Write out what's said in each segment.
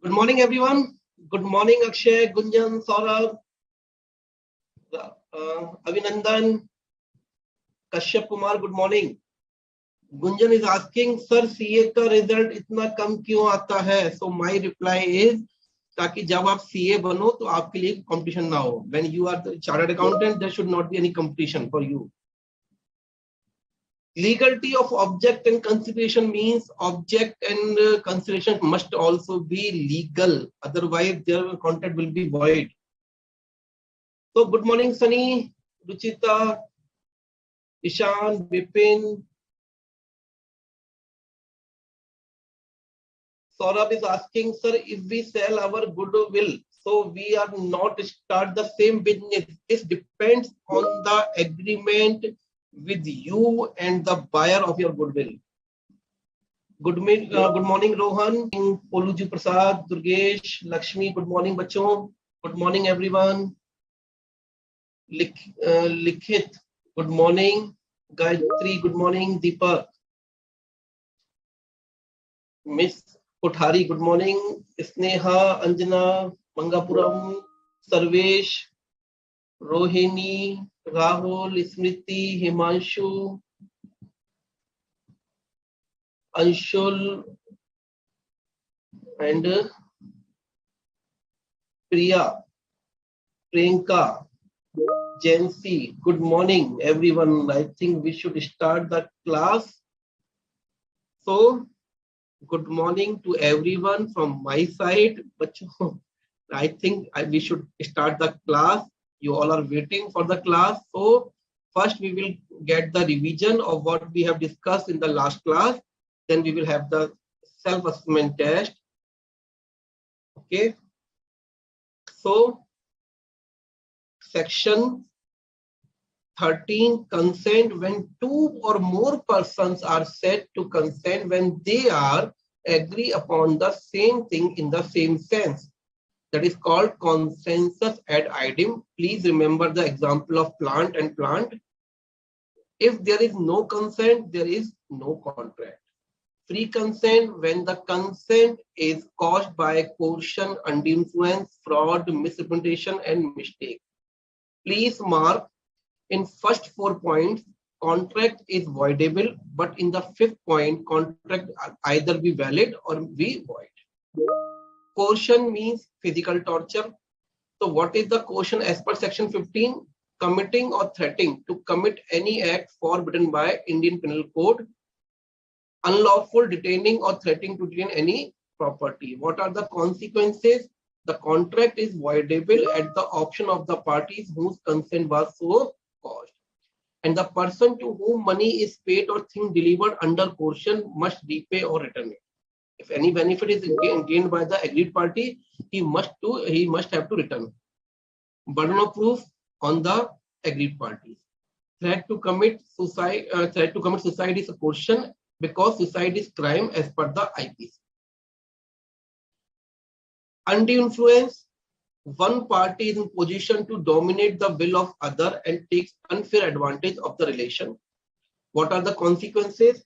Good morning, everyone. Good morning, Akshay, Gunjan, Saurabh, Avinandan, Kashyap Kumar. Good morning. Gunjan is asking, Sir, CA का result इतना कम क्यों आता है? So my reply is, ताकि जब आप CA बनो तो आपके लिए competition ना हो. When you are the chartered accountant, there should not be any competition for you. Legality of object and consideration means object and consideration must also be legal. Otherwise, their contract will be void. So, good morning, Sunny, Ruchita, Ishan, Vipin. Saurabh is asking, sir, if we sell our goodwill, so we are not start the same business. It depends on the agreement with you and the buyer of your goodwill. Good morning, Rohan, Poluji Prasad, Durgesh, Lakshmi. Good morning, bachon. Good morning, everyone. Likhit. Good morning, Gayatri. Good morning, Deepak. Miss Kothari. Good morning, Sneha, Anjana, Mangapuram, Sarvesh, Rohini, Rahul, Smriti, Himanshu, Anshul, and Priya, Priyanka, Jancy. Good morning, everyone. I think we should start the class. So, good morning to everyone from my side. I think we should start the class. You all are waiting for the class. So, first we will get the revision of what we have discussed in the last class. Then we will have the self-assessment test. Okay. So, section 13, consent when two or more persons are said to consent when they are agree upon the same thing in the same sense. That is called consensus ad idem. Please remember the example of plant and plant. If there is no consent, there is no contract. Free consent when the consent is caused by coercion, undue influence, fraud, misrepresentation, and mistake. Please mark in first 4 points, contract is voidable, but in the 5th point, contract either be valid or be void. Coercion means physical torture. So what is the coercion as per section 15? Committing or threatening to commit any act forbidden by Indian Penal Code. Unlawful detaining or threatening to detain any property. What are the consequences? The contract is voidable at the option of the parties whose consent was so caused. And the person to whom money is paid or thing delivered under coercion must repay or return it. If any benefit is gained by the agreed party, he must have to return. Burden of proof on the agreed parties. Threat to commit suicide is a coercion because suicide is crime as per the IPC. Undue influence. One party is in position to dominate the will of other and takes unfair advantage of the relation. What are the consequences?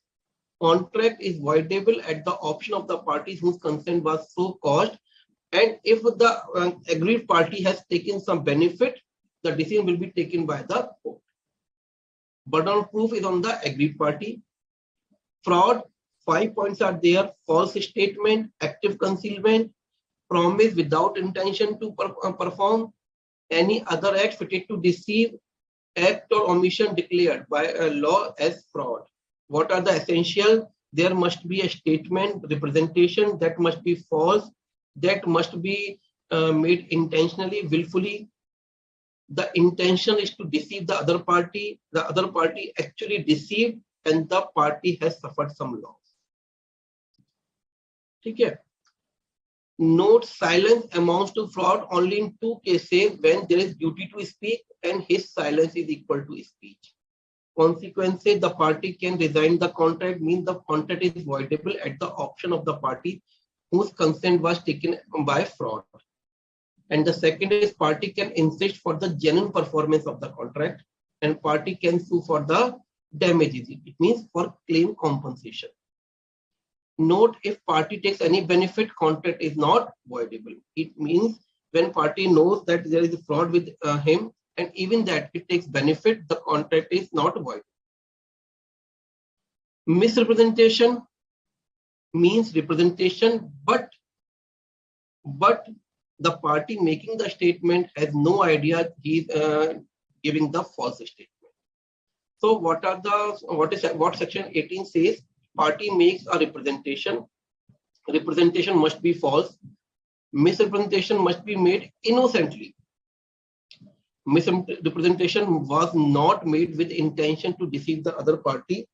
Contract is voidable at the option of the parties whose consent was so caused, and if the agreed party has taken some benefit, the decision will be taken by the court. Burden of proof is on the agreed party. Fraud, 5 points are there: false statement, active concealment, promise without intention to perform, any other act fitted to deceive, act or omission declared by a law as fraud. What are the essential? There must be a statement, representation that must be false, that must be made intentionally, willfully. The intention is to deceive the other party actually deceived, and the party has suffered some loss. Okay. Note, silence amounts to fraud only in 2 cases: when there is duty to speak and his silence is equal to speech. Consequences, the party can resign the contract, means the contract is voidable at the option of the party whose consent was taken by fraud. And the second is, party can insist for the genuine performance of the contract, and party can sue for the damages. It means for claim compensation. Note, if party takes any benefit, contract is not voidable. It means when party knows that there is a fraud with him, and even that it takes benefit, the contract is not void. Misrepresentation means representation, but the party making the statement has no idea he is giving the false statement. So what section 18 says? Party makes a representation. Representation must be false. Misrepresentation must be made innocently. Misrepresentation was not made with intention to deceive the other party.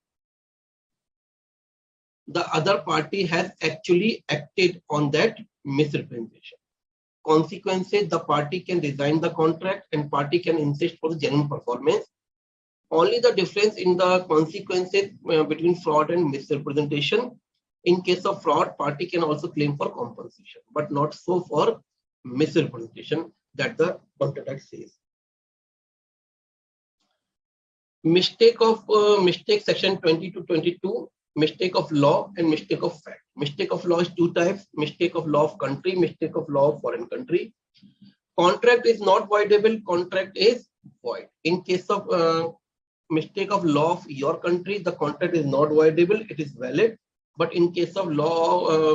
The other party has actually acted on that misrepresentation. Consequences, the party can resign the contract and party can insist for the genuine performance. Only the difference in the consequences between fraud and misrepresentation. In case of fraud, party can also claim for compensation, but not so for misrepresentation that the contract says. Mistake section 20 to 22, mistake of law and mistake of fact. Mistake of law is two types: mistake of law of country, mistake of law of foreign country. Contract is not voidable, contract is void. In case of mistake of law of your country, the contract is not voidable, it is valid. But in case of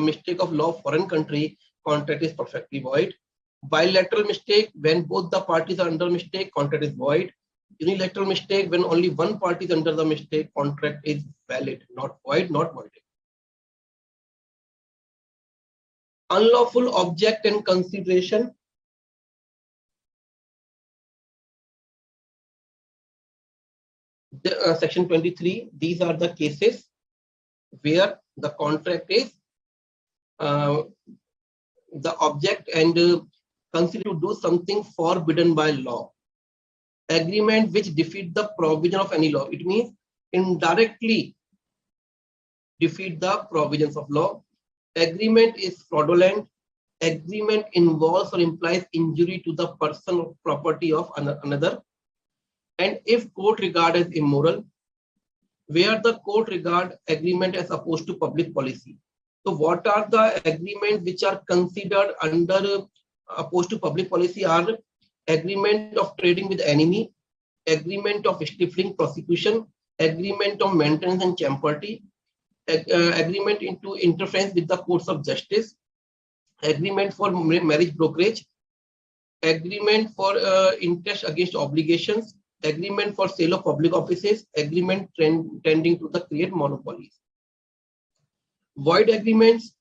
mistake of law of foreign country, contract is perfectly void. Bilateral mistake, when both the parties are under mistake, contract is void. Unilateral mistake, when only one party is under the mistake, contract is valid, not void, not voided. Unlawful object and consideration. Section 23, these are the cases where the contract is the object and considered to do something forbidden by law. Agreement which defeat the provision of any law. It means indirectly defeat the provisions of law. Agreement is fraudulent. Agreement involves or implies injury to the person or property of another. And if court regard as immoral, where the court regard agreement as opposed to public policy. So what are the agreements which are considered under opposed to public policy are agreement of trading with enemy, agreement of stifling prosecution, agreement of maintenance and champerty, agreement into interference with the courts of justice, agreement for marriage brokerage, agreement for interest against obligations, agreement for sale of public offices, agreement tending to the create monopolies. Void agreements,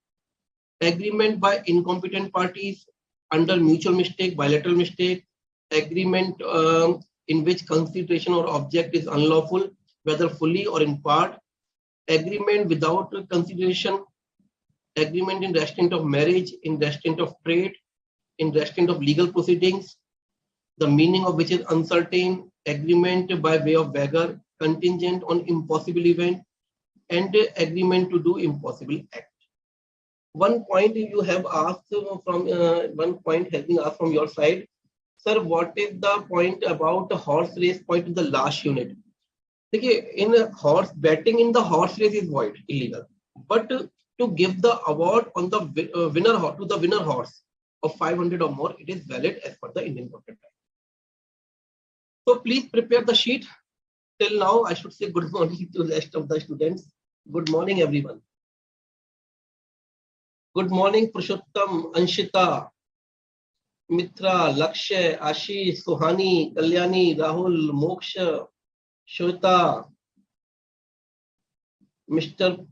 agreement by incompetent parties under mutual mistake, bilateral mistake, agreement in which consideration or object is unlawful, whether fully or in part, agreement without consideration, agreement in restraint of marriage, in restraint of trade, in restraint of legal proceedings, the meaning of which is uncertain, agreement by way of beggar, contingent on impossible event, and agreement to do impossible act. One point you have asked from one point has been asked from your side, sir, what is the point about the horse race point in the last unit? Okay, in a horse betting in the horse race is void, illegal, but to give the award on the winner to the winner horse of 500 or more, it is valid as per the Indian Corporate Act. So please prepare the sheet. Till now, I should say good morning to the rest of the students. Good morning, everyone. Good morning, Purushottam, Anshita, Mitra, Lakshay, Ashish, Suhani, Kalyani, Rahul, Moksha, Shweta, Mr.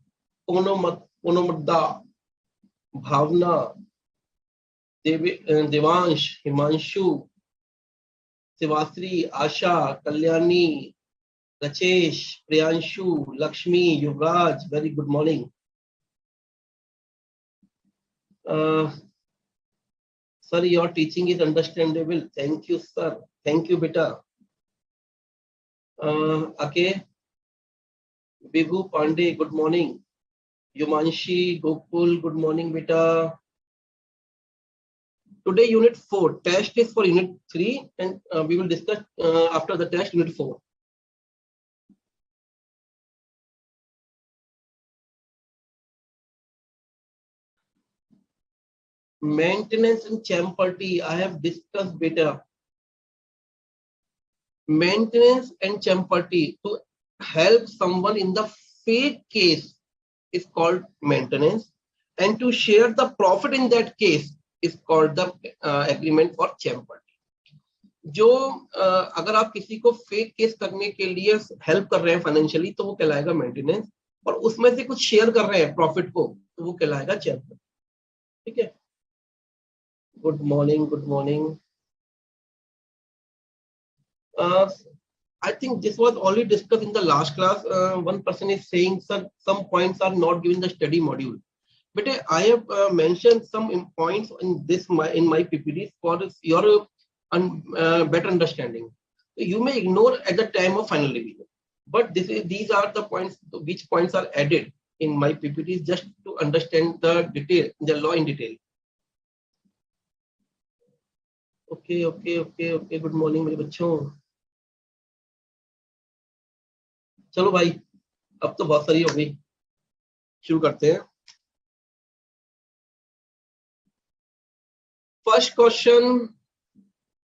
Ponomadda, Bhavna, Devansh, Himanshu, Sivasri, Asha, Kalyani, Rachesh, Priyanshu, Lakshmi, Yuvraj, very good morning. Sir, your teaching is understandable. Thank you, sir. Thank you, beta. Okay. Bibhu Pandey, good morning. Yumanshi, Gokul, good morning, beta. Today, Unit 4. Test is for Unit 3, and we will discuss after the test Unit 4. Maintenance and champerty, I have discussed better. Maintenance and champerty, to help someone in the fake case is called maintenance, and to share the profit in that case is called the agreement for champerty. जो अगर आप किसी को fake case करने के लिए help कर रहे हैं फाइनेंशियली तो वो कहलाएगा मेंटेनेंस, और उसमें से कुछ शेयर कर रहे हैं प्रॉफिट को तो वो कहलाएगा चैम्पियन। ठीक है, good morning, good morning. I think this was already discussed in the last class. One person is saying, sir, some points are not given in the study module. But I have mentioned some points in this in my PPTs for your better understanding. You may ignore at the time of final revision, but these are the points which points are added in my PPTs just to understand the detail, the law in detail. Okay, okay, okay, okay. Good morning, मेरे बच्चों। चलो भाई, अब तो बहुत सारी हो गई, शुरू करते हैं। First question.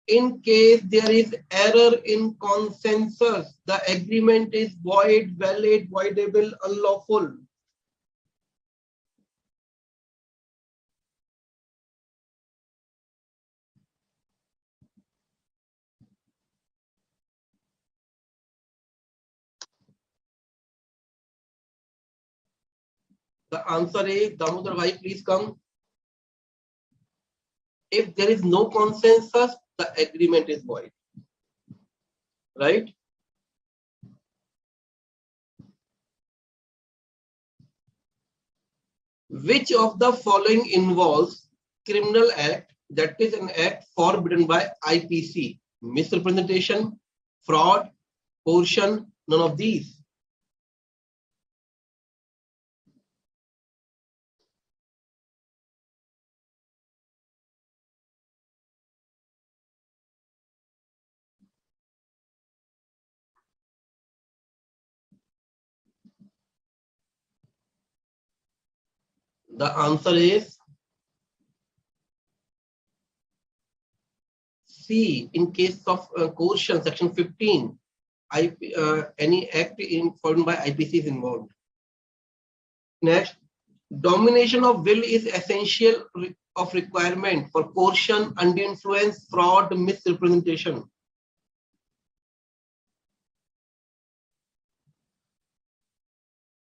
In case there is error in consensus, the agreement is void, valid, voidable, unlawful. The answer is, Damodar bhai, please come. If there is no consensus, the agreement is void. Right? Which of the following involves criminal act, that is an act forbidden by IPC? Misrepresentation, fraud, coercion, none of these. The answer is C. In case of coercion, section 15, any act forbidden by IPC is involved. Next, domination of will is essential of requirement for coercion, undue influence, fraud, misrepresentation.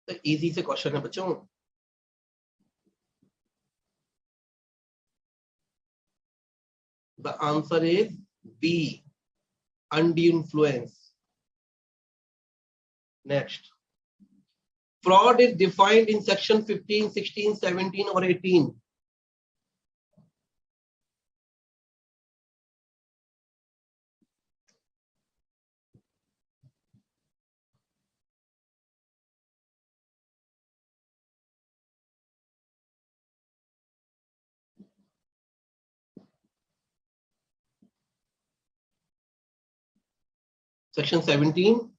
The easy से question है बच्चों। The answer is B. Undue influence. Next. Fraud is defined in section 15, 16, 17 or 18. Section 17.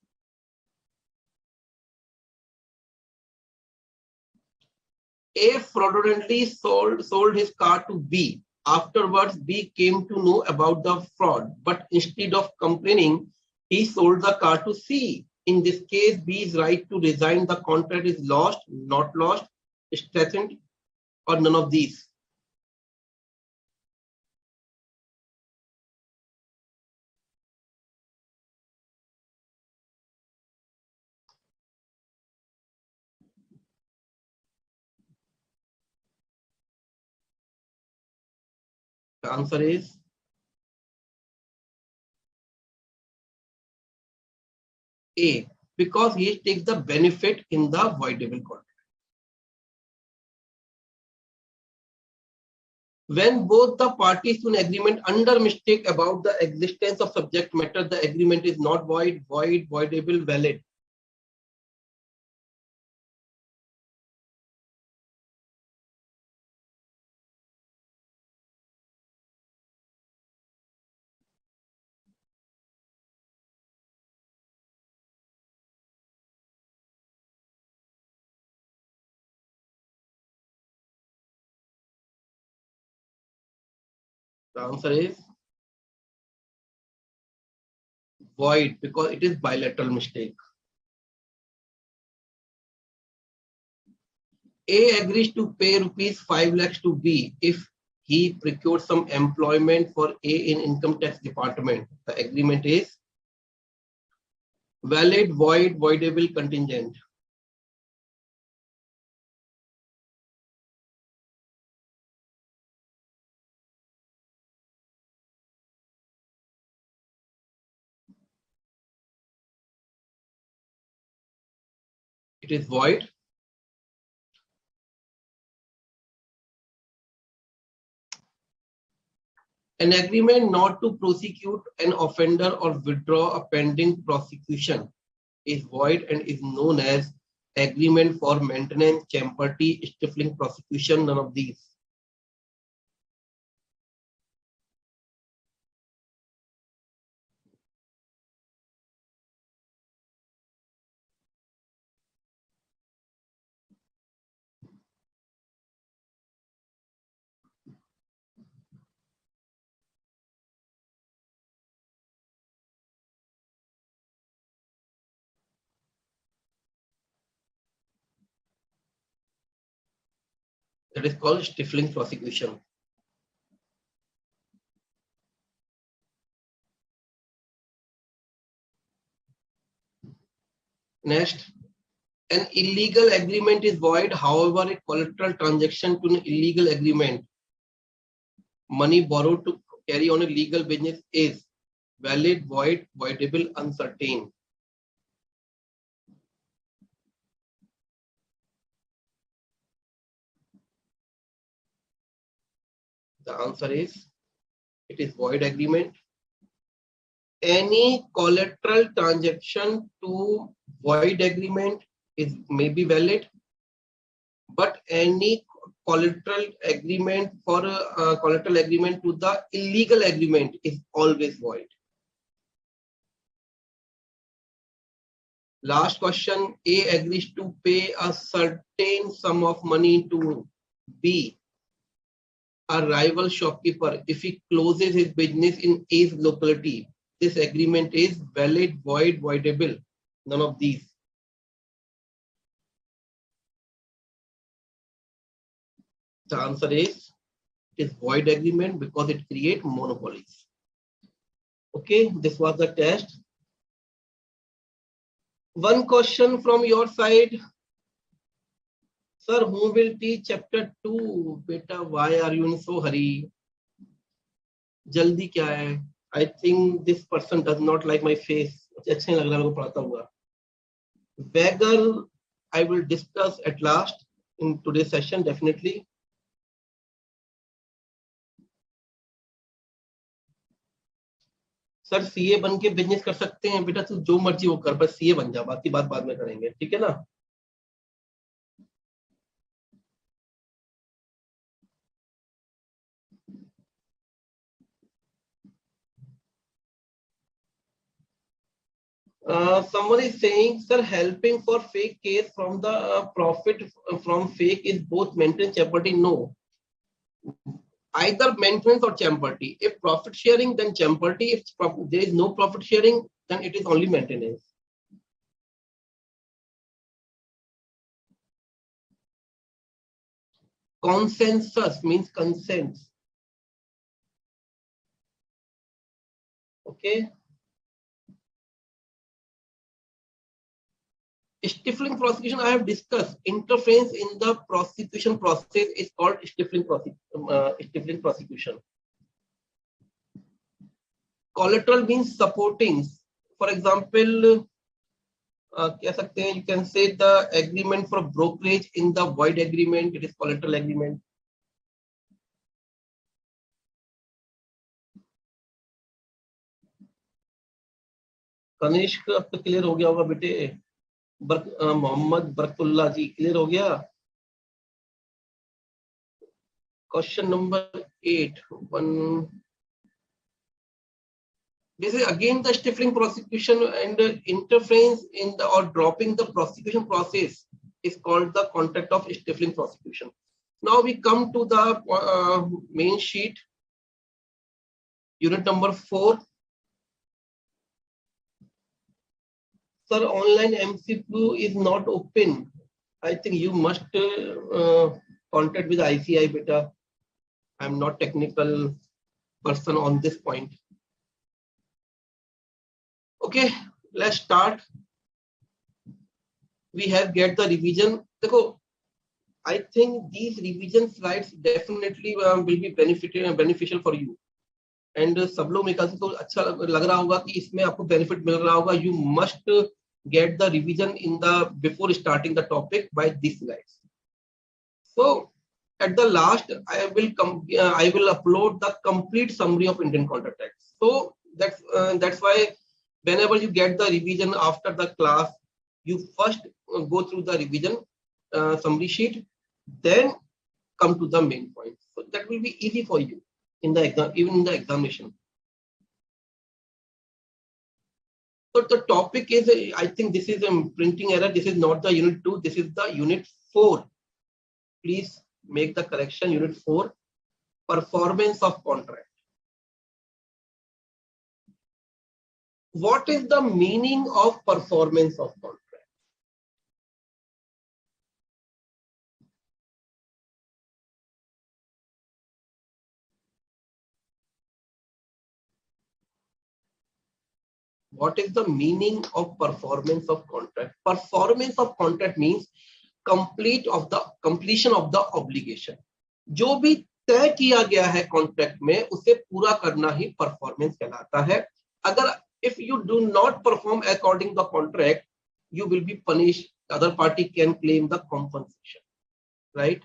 A fraudulently sold his car to B. Afterwards, B came to know about the fraud, but instead of complaining, he sold the car to C. In this case, B's right to resign the contract is lost, not lost, strengthened, or none of these. The answer is A, because he takes the benefit in the voidable contract. When both the parties to an agreement under mistake about the existence of subject matter, the agreement is not void, voidable, valid. The answer is void because it is bilateral mistake. A agrees to pay rupees 5 lakhs to B if he procures some employment for A in income tax department. The agreement is valid, void, voidable, contingent. It is void. An agreement not to prosecute an offender or withdraw a pending prosecution is void and is known as agreement for maintenance, champerty, stifling prosecution, none of these. That is called stifling prosecution. Next, an illegal agreement is void. However, a collateral transaction to an illegal agreement, money borrowed to carry on a legal business, is valid, void, voidable, uncertain. The answer is it is void agreement. Any collateral transaction to void agreement is may be valid, but any collateral agreement for a collateral agreement to the illegal agreement is always void. Last question, A agrees to pay a certain sum of money to B, a rival shopkeeper, if he closes his business in A's locality. This agreement is valid, void, voidable, none of these. The answer is it is void agreement because it creates monopolies. Okay, this was the test. One question from your side. Sir, who will teach chapter 2? Beta, why are you in so hurry? Jaldi kya hai? I think this person does not like my face. अच्छा नहीं लग रहा मेरे को पढ़ाता हुआ. Beggar, I will discuss at last in today's session, definitely. Sir CA बन के बिजनेस कर सकते हैं बेटा, तू जो मर्जी वो कर, बस सीए बन जा, बाकी बात बाद में करेंगे, ठीक है ना. Someone is saying, sir, helping for fake case from the profit from fake is both maintenance jeopardy. No, either maintenance or champerty. If profit sharing, then champerty. If there is no profit sharing, then it is only maintenance. Consensus means consent. Okay. Stifling prosecution, I have discussed. Interference in the prosecution process is called stifling prosecution. Collateral means supporting. For example, कह सकते हैं, you can say the agreement for brokerage in the void agreement, it is collateral agreement. Kanishka अब तो clear हो गया होगा बेटे. मोहम्मद बरकुल्ला जी clear हो गया. Question number 8. This is again the stifling prosecution, and interference in the or dropping the prosecution process is called the contract of stifling prosecution. Now we come to the main sheet. Unit number 4. Sir, online MCQ is not open. I think you must contact with ICI beta. I'm not technical person on this point. Okay, let's start. We have get the revision. देखो, I think these revision slides definitely will be beneficial for you. And सब लोग मेरे ख्याल से तो अच्छा लग रहा होगा कि इसमें आपको benefit मिल रहा होगा. You must get the revision in the before starting the topic by these slides. So at the last, I will upload the complete summary of Indian Contract Act. So that's why whenever you get the revision after the class, you first go through the revision summary sheet, then come to the main point. So that will be easy for you in the exam, even in the examination. So the topic is, I think this is a printing error. This is not the unit 2. This is the unit 4. Please make the correction. Unit 4, performance of contract. What is the meaning of performance of contract? What is the meaning of performance of contract? Performance of contract means completion of the obligation. जो भी तय किया गया है contract में उसे पूरा करना ही परफॉर्मेंस कहलाता है. अगर if you do not perform according to the contract, you will be punished. The other party can claim the compensation, right?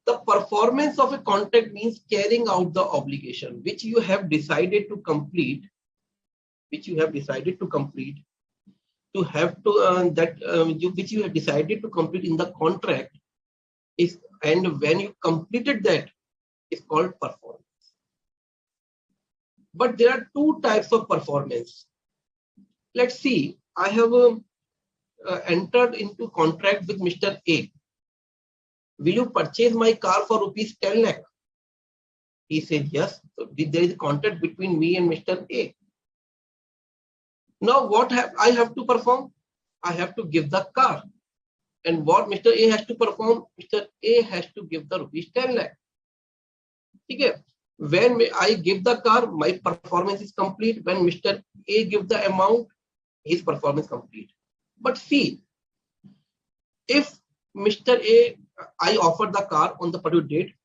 The performance of a contract means carrying out the obligation which you have decided to complete, which you have decided to complete, to have to which you have decided to complete in the contract is, and when you completed that, is called performance. But there are two types of performance. Let's see. I have entered into contract with Mr. A. Will you purchase my car for rupees 10 lakh? He said yes. So there is a contract between me and Mr. A. Now what I have to perform? I have to give the car. And what Mr. A has to perform? Mr. A has to give the rupees 10 lakh. Okay. When I give the car, my performance is complete. When Mr. A gives the amount, his performance complete. But see, if Mr. A, I offer the car on the particular date,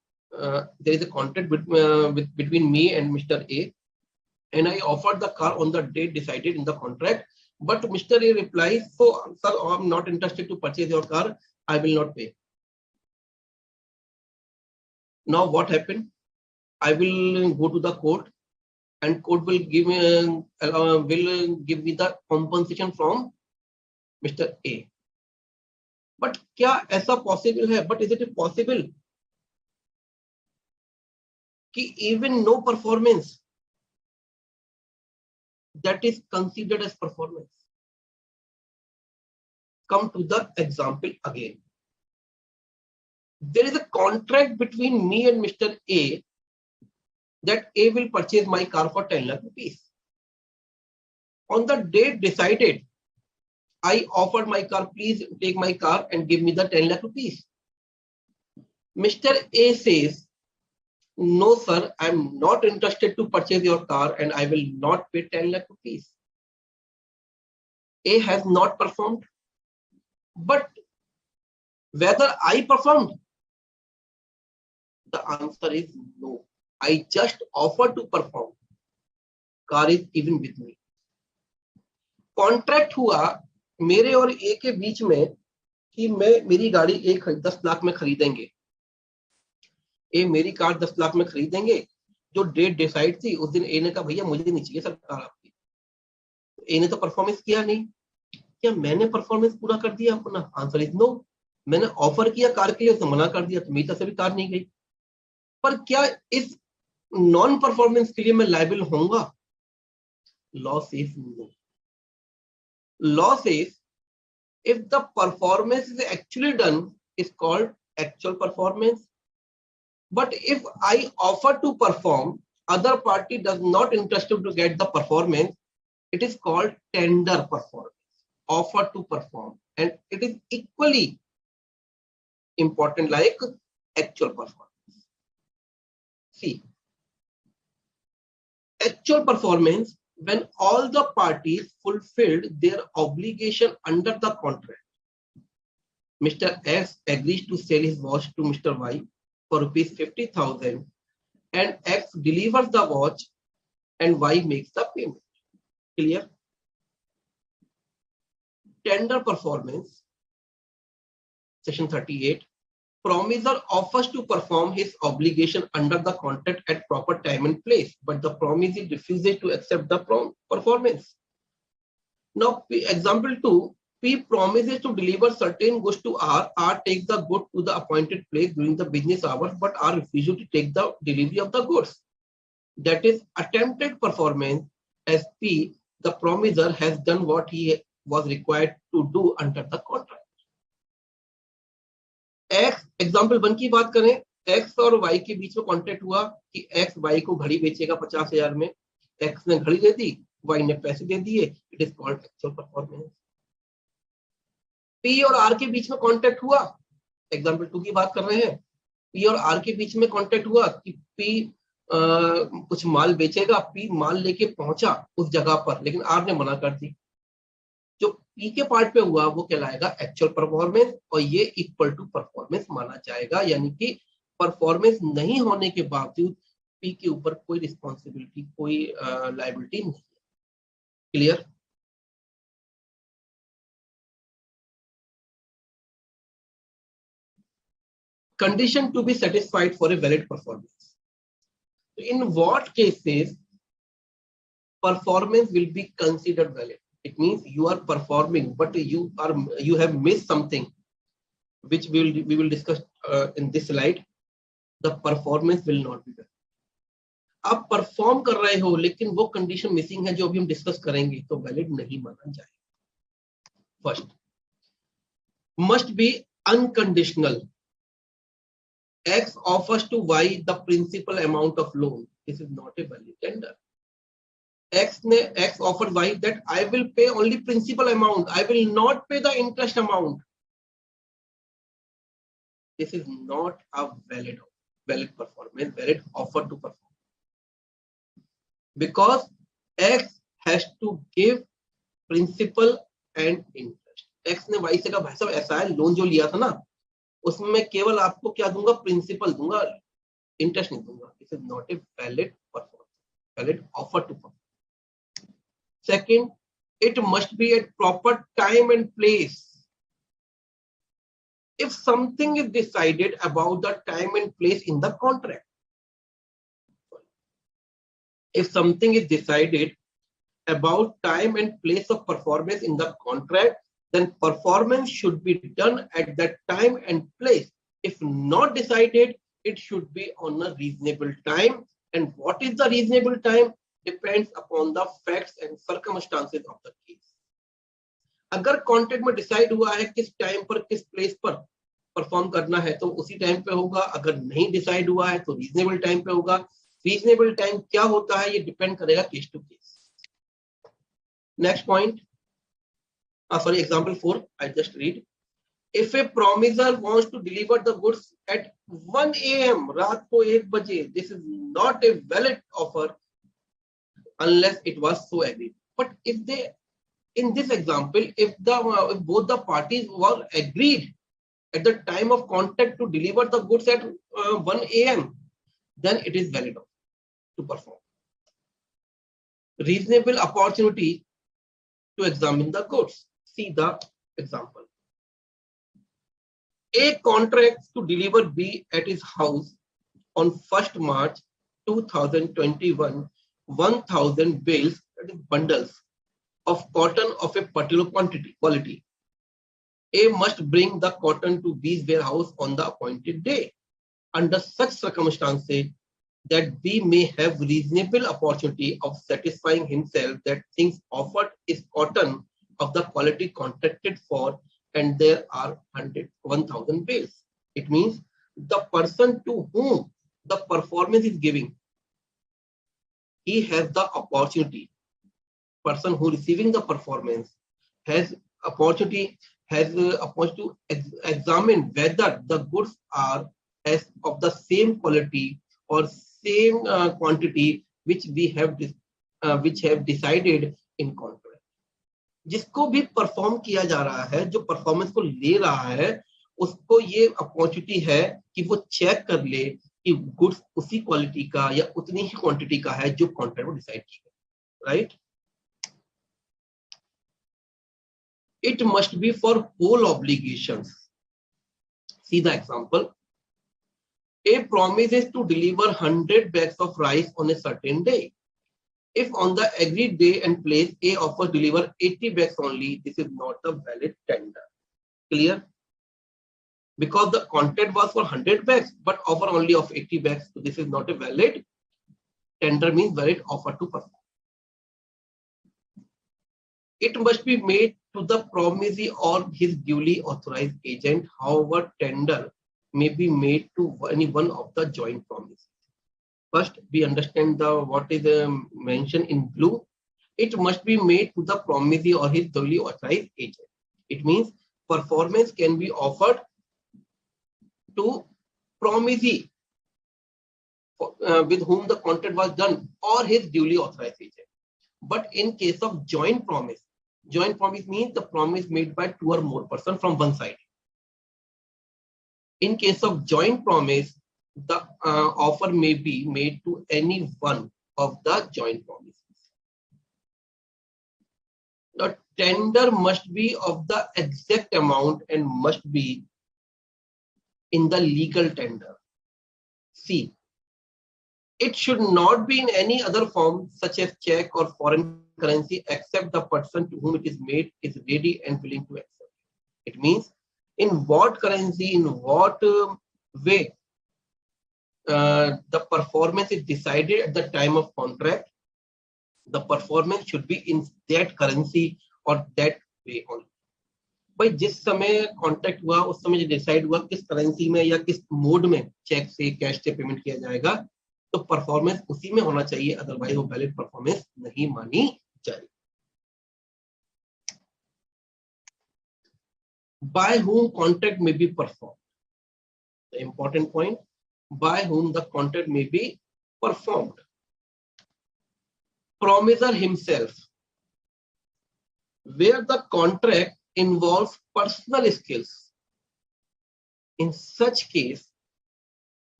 there is a contract between me and Mr. A, and I offered the car on the date decided in the contract. But Mr. A replies, so sir, I'm not interested to purchase your car. I will not pay. Now what happened? I will go to the court, and court will give me the compensation from Mr. A. But क्या ऐसा possible है? But is it possible कि even no performance that is considered as performance? Come to the example again. There is a contract between me and Mr. A that A will purchase my car for 10 lakh rupees. On the date decided, I offered my car, please take my car and give me the 10 lakh rupees. Mr. A says, no sir, I'm not interested to purchase your car and I will not pay 10 lakh rupees. A has not performed. But whether I performed? The answer is no. I just offered to perform. Car is even with me. Contract हुआ मेरे और ए के बीच में कि मेरी गाड़ी 10 लाख में खरीदेंगे. ए मेरी कार 10 लाख में खरीदेंगे. जो डेट डिसाइड थी उस दिन ए ने कहा भैया मुझे नहीं चाहिए सर कार आपकी. ए ने तो परफॉर्मेंस किया नहीं. क्या मैंने परफॉर्मेंस पूरा कर दिया अपना? Answer is no. मैंने ऑफर किया कार के लिए, उसने मना कर दिया, तो मेरी तरफ से भी कार नहीं गई. पर क्या इस नॉन परफॉर्मेंस के लिए मैं लायबल होऊंगा? Law says no. Law says if the performance is actually done is called actual performance. But if I offer to perform other party does not interested to get the performance, it is called tender performance, offer to perform, and it is equally important like actual performance. See, actual performance when all the parties fulfilled their obligation under the contract. Mr. X agrees to sell his watch to Mr. Y for rupees 50,000 and X delivers the watch and Y makes the payment. Clear? Tender performance, section 38. Promisor offers to perform his obligation under the contract at proper time and place, but the promisee refuses to accept the performance. Now, example 2, P promises to deliver certain goods to R. R takes the good to the appointed place during the business hours, but R refuses to take the delivery of the goods. That is attempted performance, as P, the promisor, has done what he was required to do under the contract. X, example 1 की बात करें, X और Y के बीच में contract हुआ कि X Y को घड़ी बेचेगा 50,000 में, X ने घड़ी दे दी, Y ने पैसे दे दिए, it is called actual performance. P और R के बीच में कॉन्ट्रैक्ट हुआ, एग्जाम्पल 2 की बात कर रहे हैं, P और R के बीच में कॉन्ट्रैक्ट हुआ कि P कुछ माल बेचेगा, P माल लेके पहुंचा उस जगह पर, लेकिन R ने मना कर दी. जो P के पार्ट पे हुआ वो कहलाएगा एक्चुअल परफॉर्मेंस और ये इक्वल टू परफॉर्मेंस माना जाएगा, यानी कि परफॉर्मेंस नहीं होने के बावजूद P के ऊपर कोई रिस्पॉन्सिबिलिटी, कोई लायबिलिटी नहीं है. Clear? Condition to be satisfied for a valid performance. In what cases performance will be considered valid? It means you are performing, but you have missed something, which we will discuss in this slide. The performance will not be valid. आप perform कर रहे हो लेकिन वो condition missing है जो अभी हम डिस्कस करेंगे, तो वैलिड नहीं माना जाएगा. First, must be unconditional. X offers to Y the principal amount of loan. This is not a valid tender. X offered Y that I will pay only principal amount. I will not pay the interest amount. This is not a valid performance, valid offer to perform. Because X has to give principal and interest. X ने Y से कहा भाई साहब ऐसा है, loan जो लिया था ना उसमें केवल आपको क्या दूंगा, प्रिंसिपल दूंगा, इंटरेस्ट नहीं दूंगा. This is not a valid performance, valid offer to perform. Second, it must be at proper time and place. If something is decided about the time and place in the contract, if something is decided about time and place of performance in the contract, then performance should be done at that time and place. If not decided, it should be on a reasonable time. And what is the reasonable time depends upon the facts and circumstances of the case. अगर contract में decide हुआ है किस time पर किस place पर perform करना है तो उसी टाइम पे होगा. अगर नहीं डिसाइड हुआ है तो रीजनेबल टाइम पे होगा. रीजनेबल टाइम क्या होता है ये डिपेंड करेगा case to case. Next point, sorry, example 4, I just read. If a promisor wants to deliver the goods at 1 a.m. रात को 1 बजे, this is not a valid offer unless it was so agreed. But if they, in this example, if both the parties were agreed at the time of contract to deliver the goods at 1 a.m., then it is valid to perform. Reasonable opportunity to examine the goods. See the example. A contracts to deliver B at his house on 1st March 2021 1,000 bales, that is bundles, of cotton of a particular quality. A must bring the cotton to B's warehouse on the appointed day. Under such circumstances, that B may have reasonable opportunity of satisfying himself that things offered is cotton of the quality contracted for, and there are 1,000 bales. It means the person to whom the performance is giving he has the opportunity, person who receiving the performance has opportunity to examine whether the goods are as of the same quality or same quantity which which have decided in contract. जिसको भी perform किया जा रहा है, जो performance को ले रहा है, उसको ये अपॉर्चुनिटी है कि वो चेक कर ले कि गुड्स उसी क्वालिटी का या उतनी ही क्वांटिटी का है जो कॉन्ट्रैक्ट में डिसाइड की गई, right. It must be for whole obligations. See the example. A promises to deliver 100 bags of rice on a certain day. If on the agreed day and place A offers deliver 80 bags only, this is not a valid tender. Clear? Because the contract was for 100 bags, but offer only of 80 bags, so this is not a valid tender, means valid offer to perform. It must be made to the promisee or his duly authorized agent. However, tender may be made to any one of the joint promises. First, we understand what is mentioned in blue. It must be made to the promisee or his duly authorized agent. It means performance can be offered to promisee with whom the contract was done or his duly authorized agent. But in case of joint promise means the promise made by two or more persons from one side. In case of joint promise, the offer may be made to any one of the joint promises. The tender must be of the exact amount and must be in the legal tender. C. It should not be in any other form such as check or foreign currency except the person to whom it is made is ready and willing to accept. It means in what currency, in what way the performance is decided at the time of contract. The performance should be in that currency or that way only. भाई जिस समय contract हुआ उस समय decide हुआ किस currency में या किस मोड में चेक से कैश से पेमेंट किया जाएगा, तो परफॉर्मेंस उसी में होना चाहिए, अदरवाइज वो वैलिड परफॉर्मेंस नहीं मानी जाएगी. By whom contract may be performed? The important point, by whom the contract may be performed. Promiser himself, where the contract involves personal skills. In such case,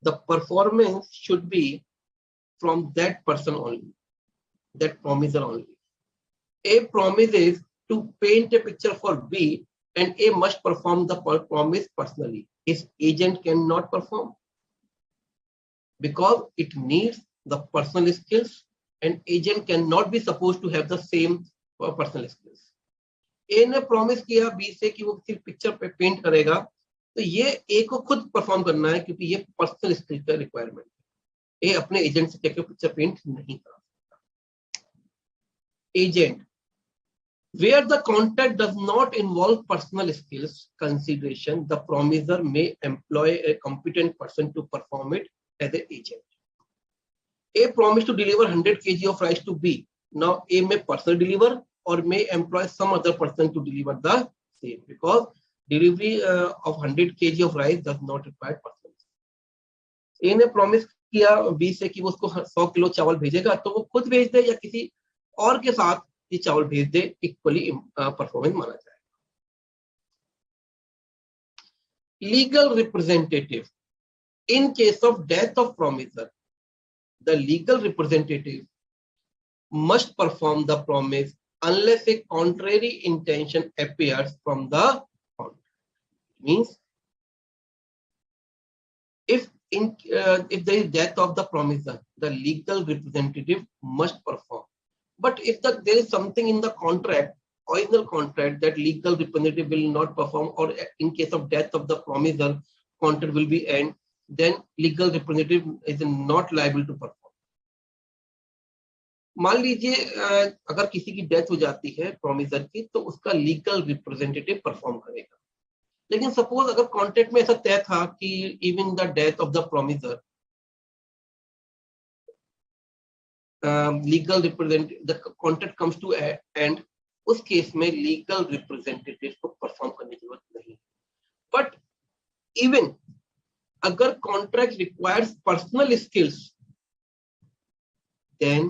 the performance should be from that person only, that promiser only. A promises to paint a picture for B and A must perform the promise personally. His agent cannot perform because it needs the personal skills and agent cannot be supposed to have the same personal skills. A ने promise किया B से कि वो सिर्फ picture पे paint करेगा, तो ये ए को खुद परफॉर्म करना है क्योंकि ये पर्सनल स्किल का रिक्वायरमेंट है. ए अपने एजेंट से कहकर पिक्चर पेंट नहीं कर सकता. Agent, where the contract does not involve personal skills consideration, the promiser may employ a competent person to perform it as an agent. A promised to deliver 100 kg of rice to B. Now A may personally deliver or may employ some other person to deliver the same, because delivery of 100 kg of rice does not require person. A ने promise किया B से कि वो उसको 100 kilo चावल भेजेगा, तो वो खुद भेज दे या किसी और के साथ ये चावल भेज दे, इक्वली परफॉर्मेंस माना जाएगा. Legal representative, in case of death of promiser, the legal representative must perform the promise unless a contrary intention appears from the contract. Means if there is death of the promiser, the legal representative must perform. But if there is something in the contract, original contract, that legal representative will not perform, or in case of death of the promiser, contract will be end, then legal representative is not liable to perform. मान लीजिए अगर किसी की death हो जाती है promisor की, तो उसका लीगल रिप्रेजेंटेटिव परफॉर्म करेगा. लेकिन सपोज अगर कॉन्ट्रैक्ट में ऐसा तय था कि even the death of the promiser legal representative the contract comes to end, उस केस में लीगल रिप्रेजेंटेटिव को परफॉर्म करने की जरूरत नहीं। बट इवन अगर contract requires personal skills, then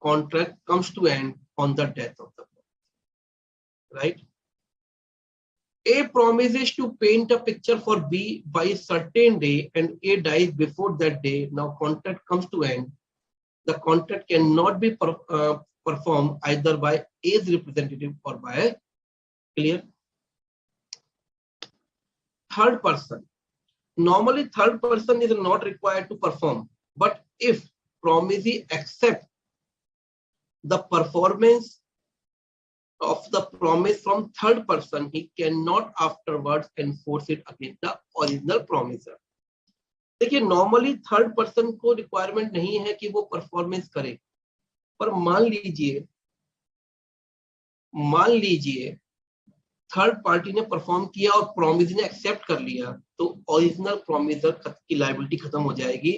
contract comes to end on the death of the person, right? A promises to paint a picture for B by a certain day and A dies before that day. Now contract comes to end. The contract cannot be performed either by A's representative or by a clear third person. Normally third person is not required to perform, but if promisee accepts the performance of the promise from third person, he cannot afterwards enforce it against the original promiser. देखिए normally third person को requirement नहीं है कि वो performance करे, पर मान लीजिए थर्ड पार्टी ने परफॉर्म किया और प्रोमिस ने एक्सेप्ट कर लिया, तो ओरिजिनल प्रोमिसर की लायबिलिटी खत्म हो जाएगी।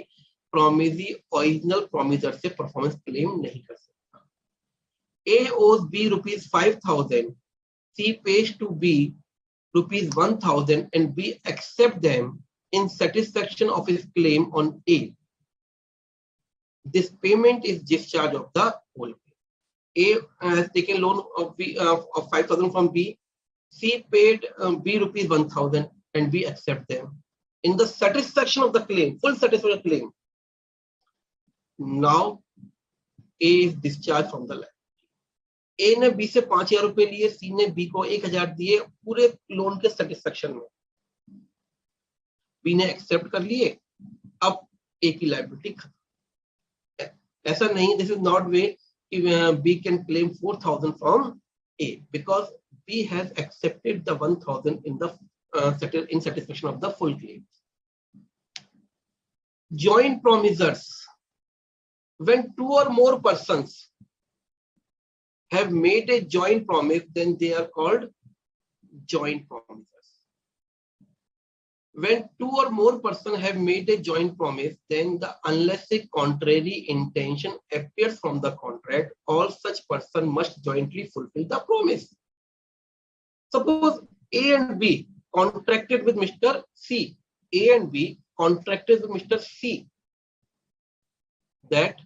प्रोमिसी ओरिजिनल प्रोमिसर से परफॉर्मेंस क्लेम नहीं कर सकता। A owes B rupees 5,000. C pays to B rupees 1,000 and B accept them in satisfaction of his claim on A. This payment is discharge of the whole pay. A has taken loan of 5,000 from B. C paid B rupees 1,000 and B accept them in the satisfaction of the claim, full satisfaction of the claim. Now A is discharged from the liability. ए ने B से 5,000 रुपए लिए, सी ने B को 1,000 दिए पूरे loan के satisfaction में, बी ने एक्सेप्ट कर लिए, अब ए की लायबिलिटी खत्म। ऐसा नहीं, this is not way B can claim 4,000 from A because B has accepted the 1,000 in the in satisfaction of the full claim. Joint promisers, when two or more persons have made a joint promise, then they are called joint promisers. When two or more persons have made a joint promise, then unless a contrary intention appears from the contract, all such person must jointly fulfill the promise. Suppose A and B contracted with Mr. C. A and B contracted with Mr. C. That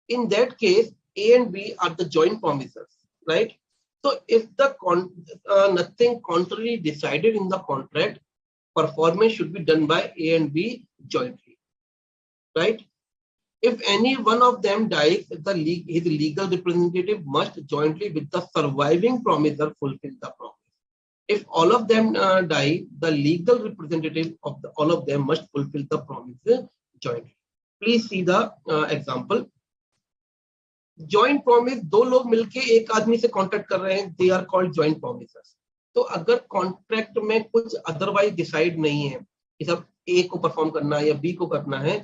in that case, A and B are the joint promisers, right? So if the nothing contrary decided in the contract, performance should be done by A and B jointly, right? If any one of them dies, his legal representative must jointly with the surviving promiser fulfill the promise. If all of them die, the legal representative of all of them must fulfill the promise jointly. Please see the example. Joint promise, दो लोग मिलके एक आदमी से contract कर रहे हैं, they are called joint प्रॉमिसर्स। तो अगर कॉन्ट्रैक्ट में कुछ अदरवाइज डिसाइड नहीं है कि सब ए को परफॉर्म करना है या बी को करना है,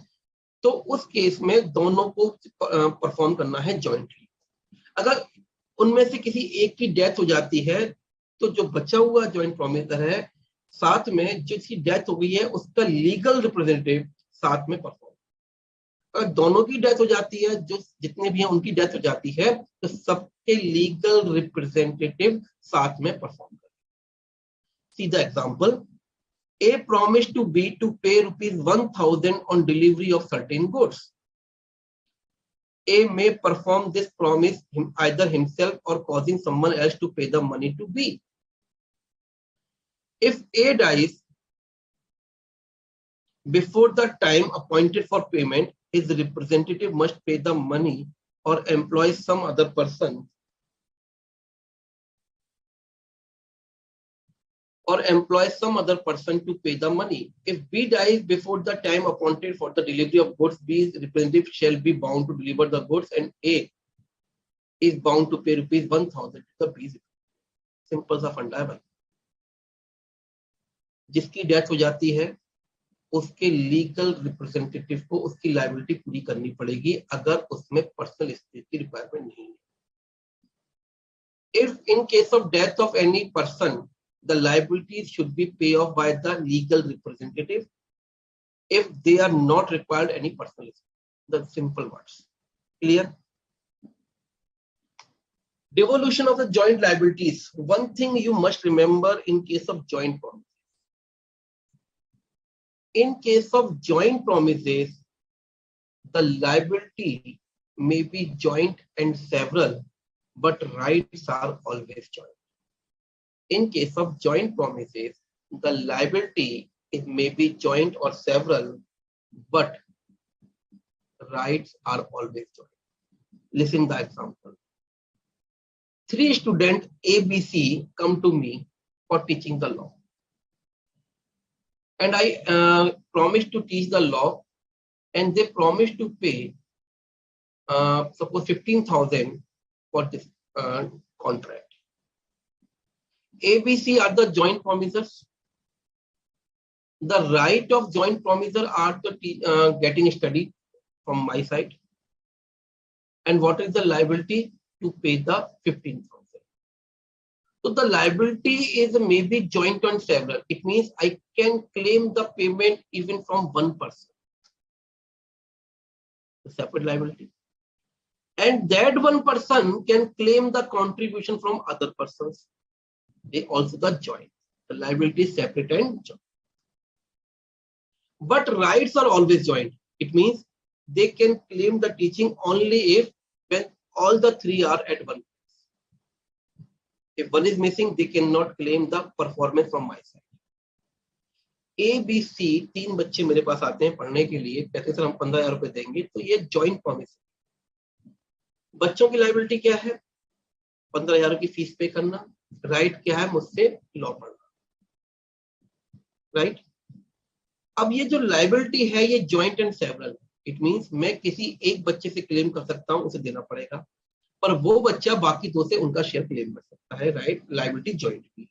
तो उस केस में दोनों को परफॉर्म करना है जॉइंटली। अगर उनमें से किसी एक की डेथ हो जाती है, तो जो बचा हुआ जॉइंट प्रॉमिसर है, साथ में जिसकी डेथ हो गई है उसका लीगल रिप्रेजेंटेटिव साथ में परफॉर्म। अगर दोनों की डेथ हो जाती है, जो जितने भी हैं उनकी डेथ हो जाती है, तो सबके लीगल रिप्रेजेंटेटिव साथ में परफॉर्म करें। See the example, A promised to B to pay rupees 1,000 on delivery of certain goods. A may perform this promise either himself or causing someone else to pay the money to B. If A dies before the time appointed for payment, his representative must pay the money or employ some other person to pay the money. If B dies before the time appointed for the delivery of goods, B's representative shall be bound to deliver the goods and A is bound to pay rupees 1,000 to the B's. Simple सा फंडा है भाई। जिसकी death हो जाती है उसके legal representative को उसकी लायबिलिटी पूरी करनी पड़ेगी, अगर उसमें पर्सनल स्टेट की रिक्वायरमेंट नहीं है। If in case of death of any person, the liabilities should be paid off by the legal representative if they are not required any personal estate. The simple words. Clear? Devolution of the joint liabilities. One thing you must remember in case of joint promise. In case of joint promises, the liability may be joint and several, but rights are always joint. In case of joint promises, the liability it may be joint or several, but rights are always joint. Listen to the example. 3 students ABC come to me for teaching the law. And I promised to teach the law, and they promised to pay suppose 15,000 for this contract. ABC are the joint promisers. The right of joint promiser are the getting study from my side. And what is the liability? To pay the 15,000. So the liability is maybe joint and several. It means I can claim the payment even from one person. The separate liability. And that one person can claim the contribution from other persons. They also the joint. The liability is separate and joint. But rights are always joint. It means they can claim the teaching only if when all the three are at one place. If one is missing, they cannot claim the performance from my side. A, B, C 3 बच्चे मेरे पास आते हैं पढ़ने के लिए, कहते sir हम 15,000 रुपए देंगे, तो ये जॉइंट प्रॉमिस है. बच्चों की लाइबिलिटी क्या है? 15,000 की फीस पे करना. राइट क्या है? मुझसे लॉ पढ़ना. राइट. अब ये जो लाइबिलिटी है ये joint and several. It means मैं किसी एक बच्चे से क्लेम कर सकता हूं, उसे देना पड़ेगा, पर वो बच्चा बाकी दो से उनका शेयर क्लेम कर सकता है. राइट. लाइबिलिटी जॉइंट की.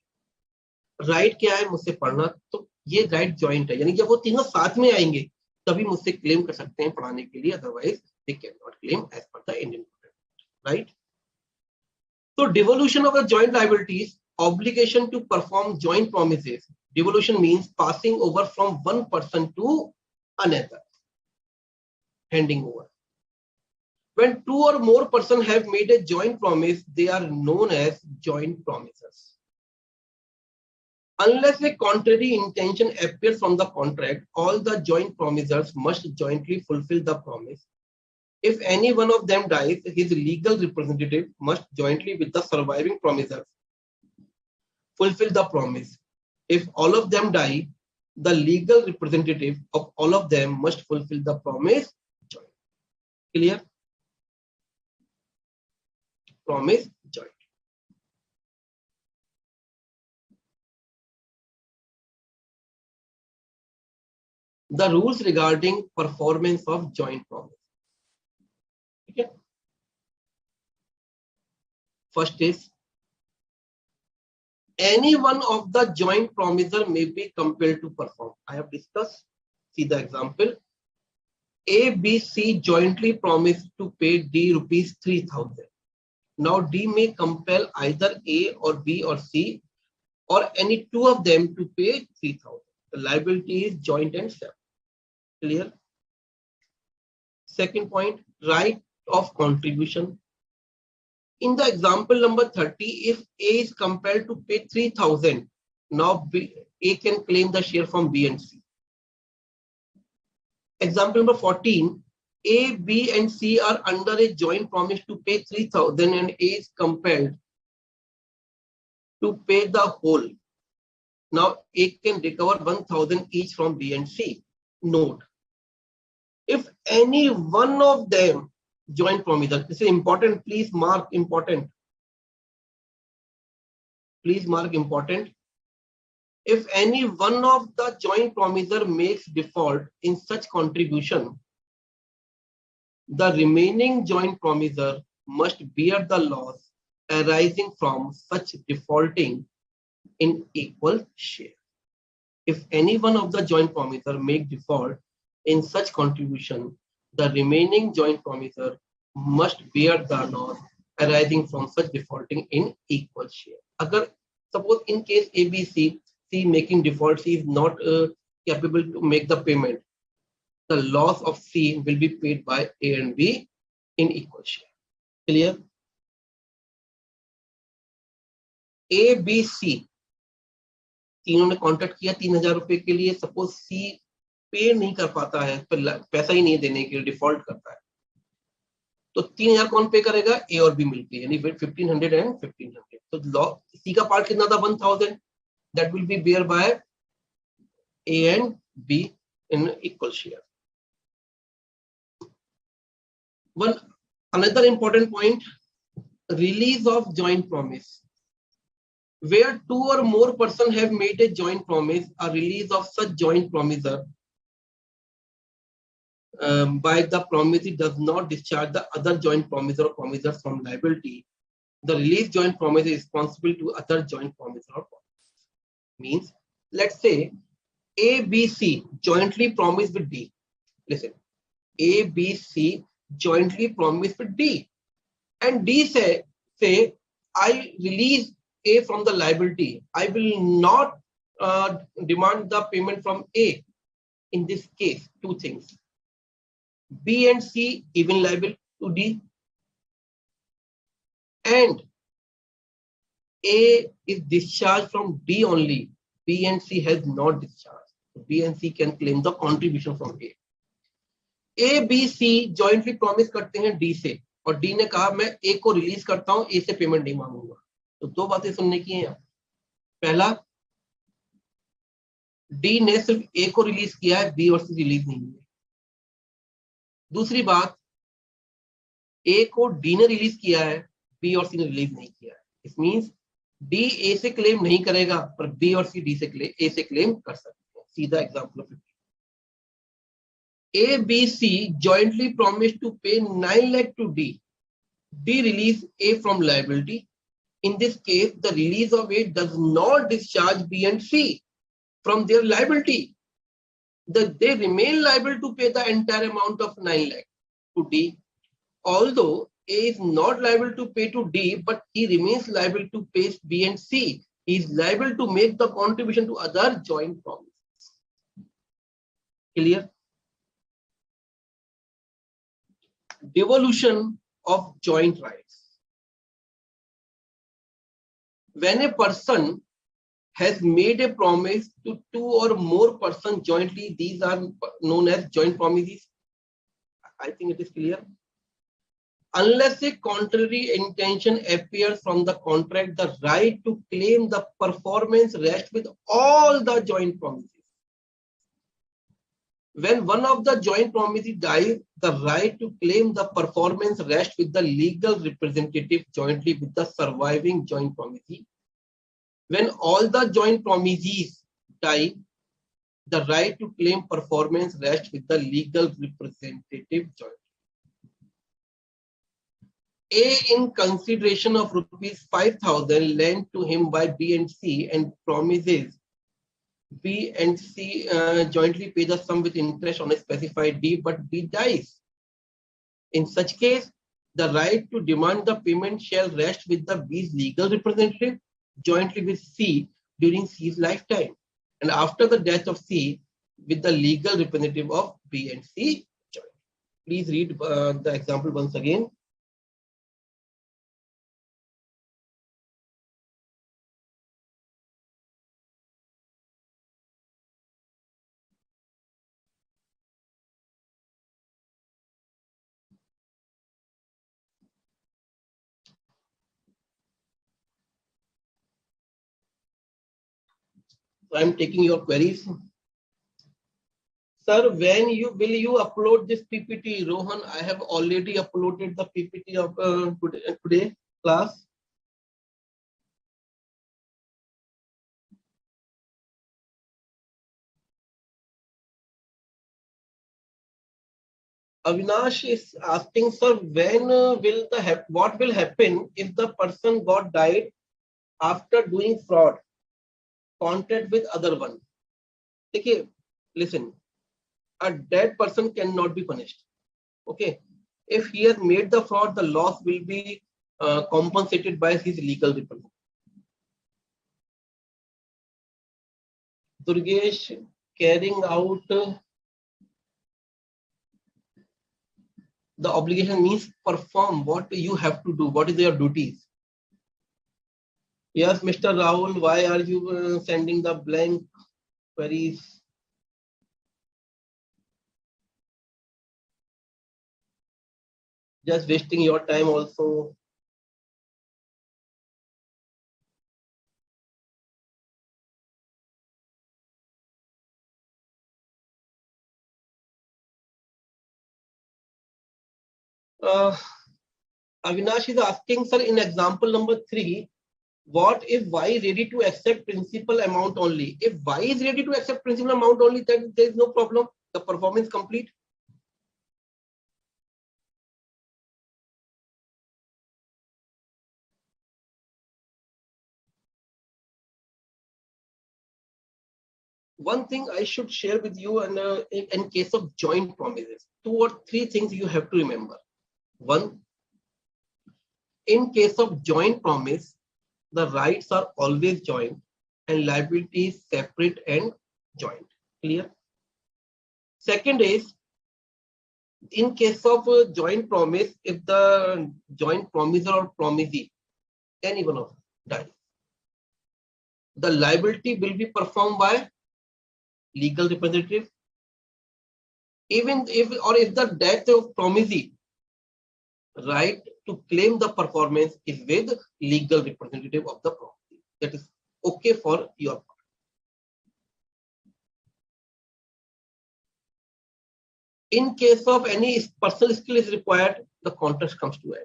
राइट क्या है? मुझसे पढ़ना. तो ये राइट जॉइंट है, यानी जब वो तीनों साथ में आएंगे तभी मुझसे क्लेम कर सकते हैं पढ़ाने के लिए, otherwise they can not claim as per the Indian code. Right. तो devolution of the joint liabilities, obligation to perform joint promises. Devolution means passing over from one person to another, handing over. When 2 or more persons have made a joint promise, they are known as joint promisers. Unless a contrary intention appears from the contract, all the joint promisers must jointly fulfill the promise. If any one of them dies, his legal representative must jointly with the surviving promisers fulfill the promise. If all of them die, the legal representative of all of them must fulfill the promise joint. Clear? Promise joint. The rules regarding performance of joint promise. Okay. First is, any one of the joint promiser may be compelled to perform. I have discussed. See the example. A, B, C jointly promised to pay D rupees 3,000. Now D may compel either A or B or C or any two of them to pay 3,000. The liability is joint and several. Clear? Second point, right of contribution. In the example number 30, if A is compelled to pay 3,000, now A can claim the share from B and C. Example number 14, A, B and C are under a joint promise to pay 3,000 and A is compelled to pay the whole. Now A can recover 1,000 each from B and C. Note, if any one of them joint promiser, this is important, please mark important. Please mark important. If any one of the joint promiser makes default in such contribution, the remaining joint promiser must bear the loss arising from such defaulting in equal share. If any one of the joint promiser make default in such contribution, the remaining joint promiser must bear the loss arising from such defaulting in equal share. Agar suppose in case ABC, C making default, C is not capable to make the payment, the loss of C will be paid by A and B in equal share. Clear? A, B, C तीनों ने contract किया 3,000 रुपए के लिए. Suppose C पे नहीं कर पाता है, पैसा ही नहीं देने के लिए डिफॉल्ट करता है, तो 3,000 कौन पे करेगा? ए और बी मिलके, यानी 1,500 एंड 1,500. तो सी का पार्ट कितना था? 1,000. That will be bear by A and B in equal share. One another important point, release of joint promise. Where two or more persons have made a joint promise, a release of such joint promiser by the promisee does not discharge the other joint promiser or promisers from liability. The released joint promise is responsible to other joint promiser or promisers. Means, let's say A, B, C jointly promise with D. Listen, A, B, C jointly promise with D, and D say I release A from the liability. I will not demand the payment from A. In this case, two things. B and C even liable to D, and A is discharged from D only. B and C has not discharged. So B and C can claim the contribution from A. A, B, C jointly promise करते हैं D से, और D ने कहा मैं A को release करता हूं, A से पेमेंट नहीं मांगूंगा. तो दो बातें सुनने की हैं. पहला, D ने सिर्फ A को रिलीज किया है, B और C रिलीज नहीं हुए. दूसरी बात, A को D ने रिलीज किया है, B और C ने रिलीज नहीं किया है. इट मींस D A से क्लेम नहीं करेगा, पर B और C D से A से क्लेम कर सकते हैं. सीधा example of A, B, C jointly promised to pay 9 lakh to D. D release A from liability. In this case, the release of A does not discharge B and C from their liability. They remain liable to pay the entire amount of 9 lakh to D. Although A is not liable to pay to D, but he remains liable to pay B and C. He is liable to make the contribution to other joint promises. Clear? Devolution of joint rights. When a person has made a promise to two or more persons jointly, these are known as joint promises. I think it is clear. Unless a contrary intention appears from the contract, the right to claim the performance rests with all the joint promises. When one of the joint promises dies, the right to claim the performance rests with the legal representative jointly with the surviving joint promisee. When all the joint promisees die, the right to claim performance rests with the legal representative jointly. A, in consideration of rupees 5,000 lent to him by B and C, and promises B and C jointly pay the sum with interest on a specified D, but B dies. In such case, the right to demand the payment shall rest with the B's legal representative jointly with C during C's lifetime, and after the death of C, with the legal representative of B and C jointly. Please read the example once again. I am taking your queries. Sir, when will you upload this PPT? Rohan, I have already uploaded the PPT of today class. Avinash is asking, sir, when what will happen if the person got died after doing fraud, contract with other one? Okay, listen, a dead person cannot be punished. Okay, if he has made the fraud, the loss will be compensated by his legal representative. Durgesh, carrying out The obligation means perform what you have to do. What is your duties? Yes, Mr. Rahul, why are you sending the blank queries? Just wasting your time also. Uh, Avinash is asking, sir, in example number 3, what if Y ready to accept principal amount only? If Y is ready to accept principal amount only, then there is no problem. The performance complete. One thing I should share with you, and in case of joint promises, 2 or 3 things you have to remember. One, in case of joint promise, the rights are always joint and liabilities separate and joint. Clear? Second is, in case of a joint promise, if the joint promiser or promisee, any one of them dies, the liability will be performed by legal representative. Even if the death of promisee, right to claim the performance is with legal representative of the property. That is okay for your part. In case of any personal skill is required, the contract comes to end.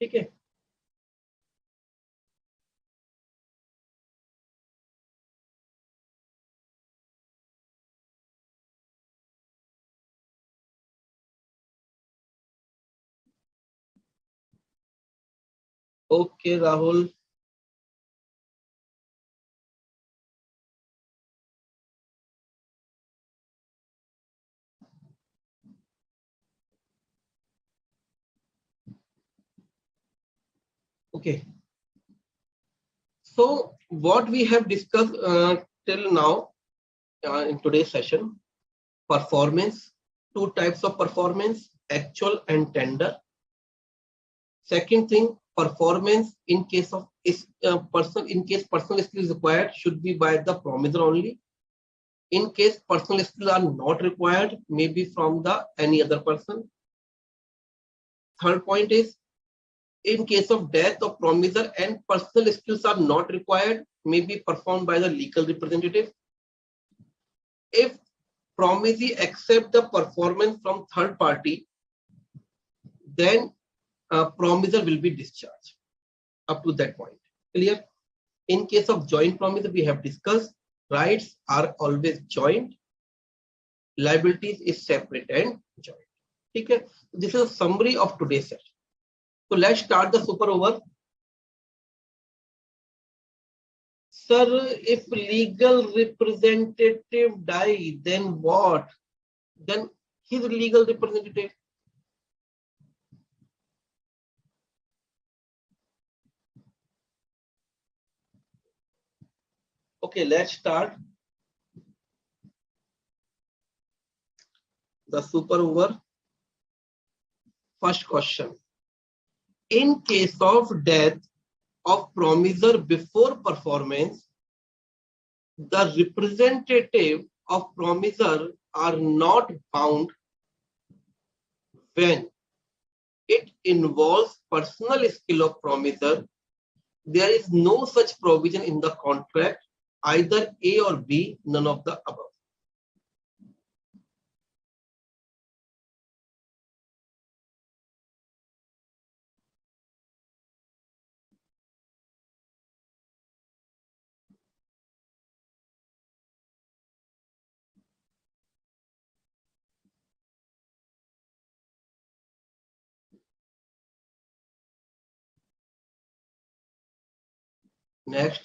Okay. Okay, Rahul. Okay. So what we have discussed till now in today's session, performance, 2 types of performance, actual and tender. Second thing, performance in case of in case personal skill is required should be by the promiser only. In case personal skills are not required, maybe from the any other person. Third point is, in case of death of promiser and personal skills are not required, may be performed by the legal representative. If promisee accept the performance from third party, then promiser will be discharged up to that point. Clear? In case of joint promise, we have discussed rights are always joint, liabilities is separate and joint. Okay, this is a summary of today's session. So let's start the super over. Sir, if legal representative die, then what? Then his legal representative. Okay, let's start the super over. First question. In case of death of promiser before performance, the representative of promiser are not bound when it involves personal skill of promiser. There is no such provision in the contract, either A or B, none of the above. Next.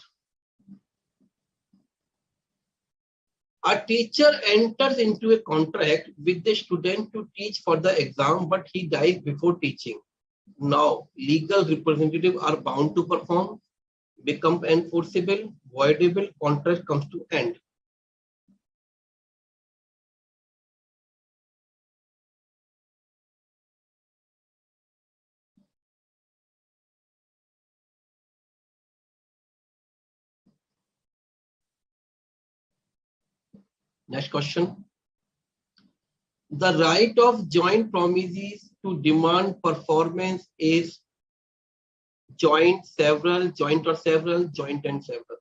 A teacher enters into a contract with the student to teach for the exam, but he dies before teaching. Now, legal representatives are bound to perform, become enforceable, voidable, contract comes to end. Next question. The right of joint promises to demand performance is joint, several, joint or several, joint and several.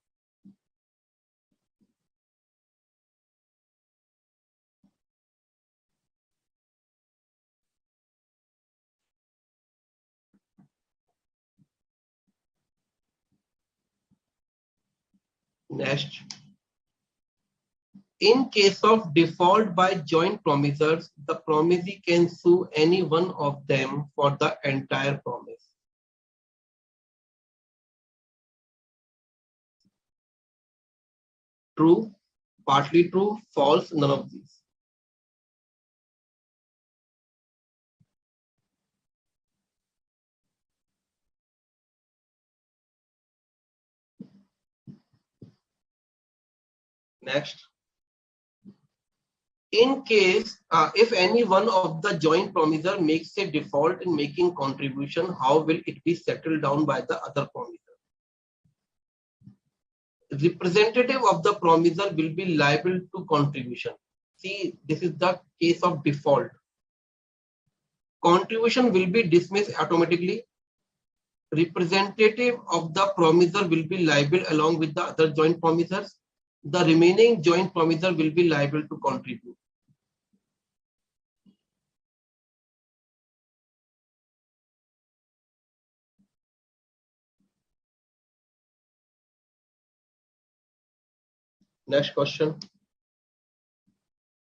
Next. In case of default by joint promisors, the promisee can sue any one of them for the entire promise. True, partly true, false, none of these. Next. In case, if any one of the joint promisor makes a default in making contribution, how will it be settled down by the other promisor? Representative of the promisor will be liable to contribution. See, this is the case of default. Contribution will be dismissed automatically. Representative of the promisor will be liable along with the other joint promisors. The remaining joint promisor will be liable to contribute. Next question.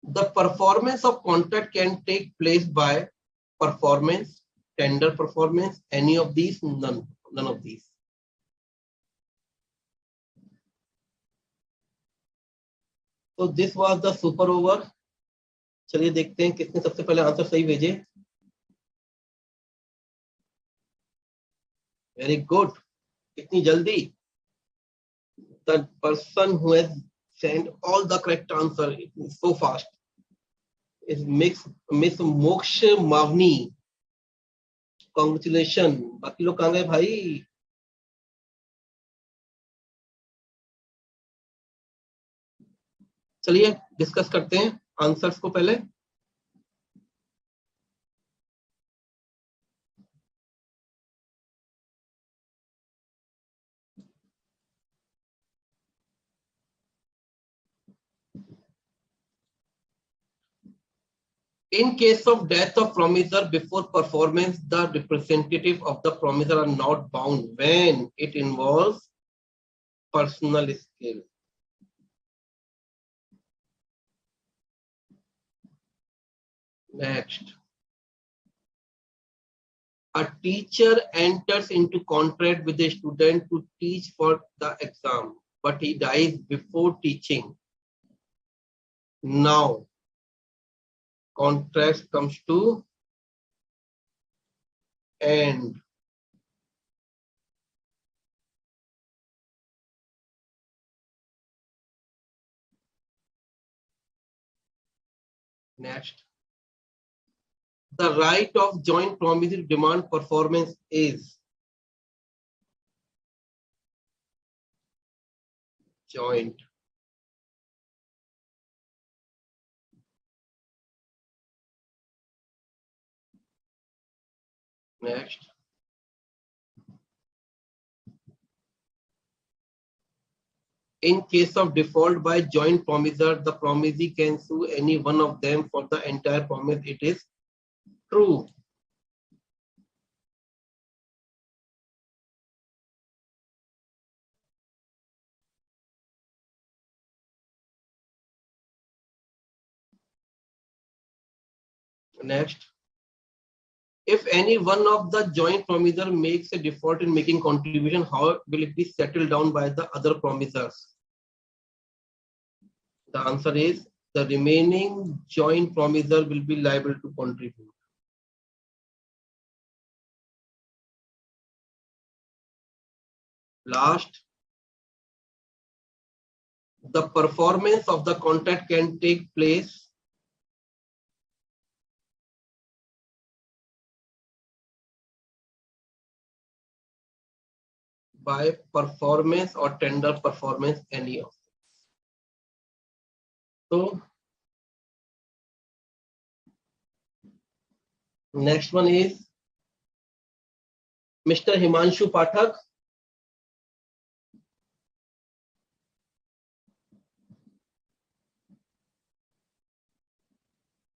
The performance of contract can take place by performance, tender performance, any of these, none of these. So this was the super over. चलिए देखते हैं किसने सबसे पहले answer सही भेजे. Very good. इतनी जल्दी. The person who has sent all the correct answer so fast is Miss Moksha Mavni. Congratulations. बाकी लोग कहाँ गए भाई? चलिए डिस्कस करते हैं आंसर्स को पहले. In case of death of promisor before performance, the representative of the promisor are not bound when it involves personal skill. Next. A teacher enters into contract with a student to teach for the exam, but he dies before teaching. Now, contract comes to end. Next. The right of joint promise to demand performance is joint. Next. In case of default by joint promisor, the promisee can sue any one of them for the entire promise. It is true. Next. If any one of the joint promisor makes a default in making contribution, how will it be settled down by the other promisors? The answer is the remaining joint promisor will be liable to contribute. Last, the performance of the contract can take place by performance or tender performance, any of. So next one is Mr. Himanshu Pathak.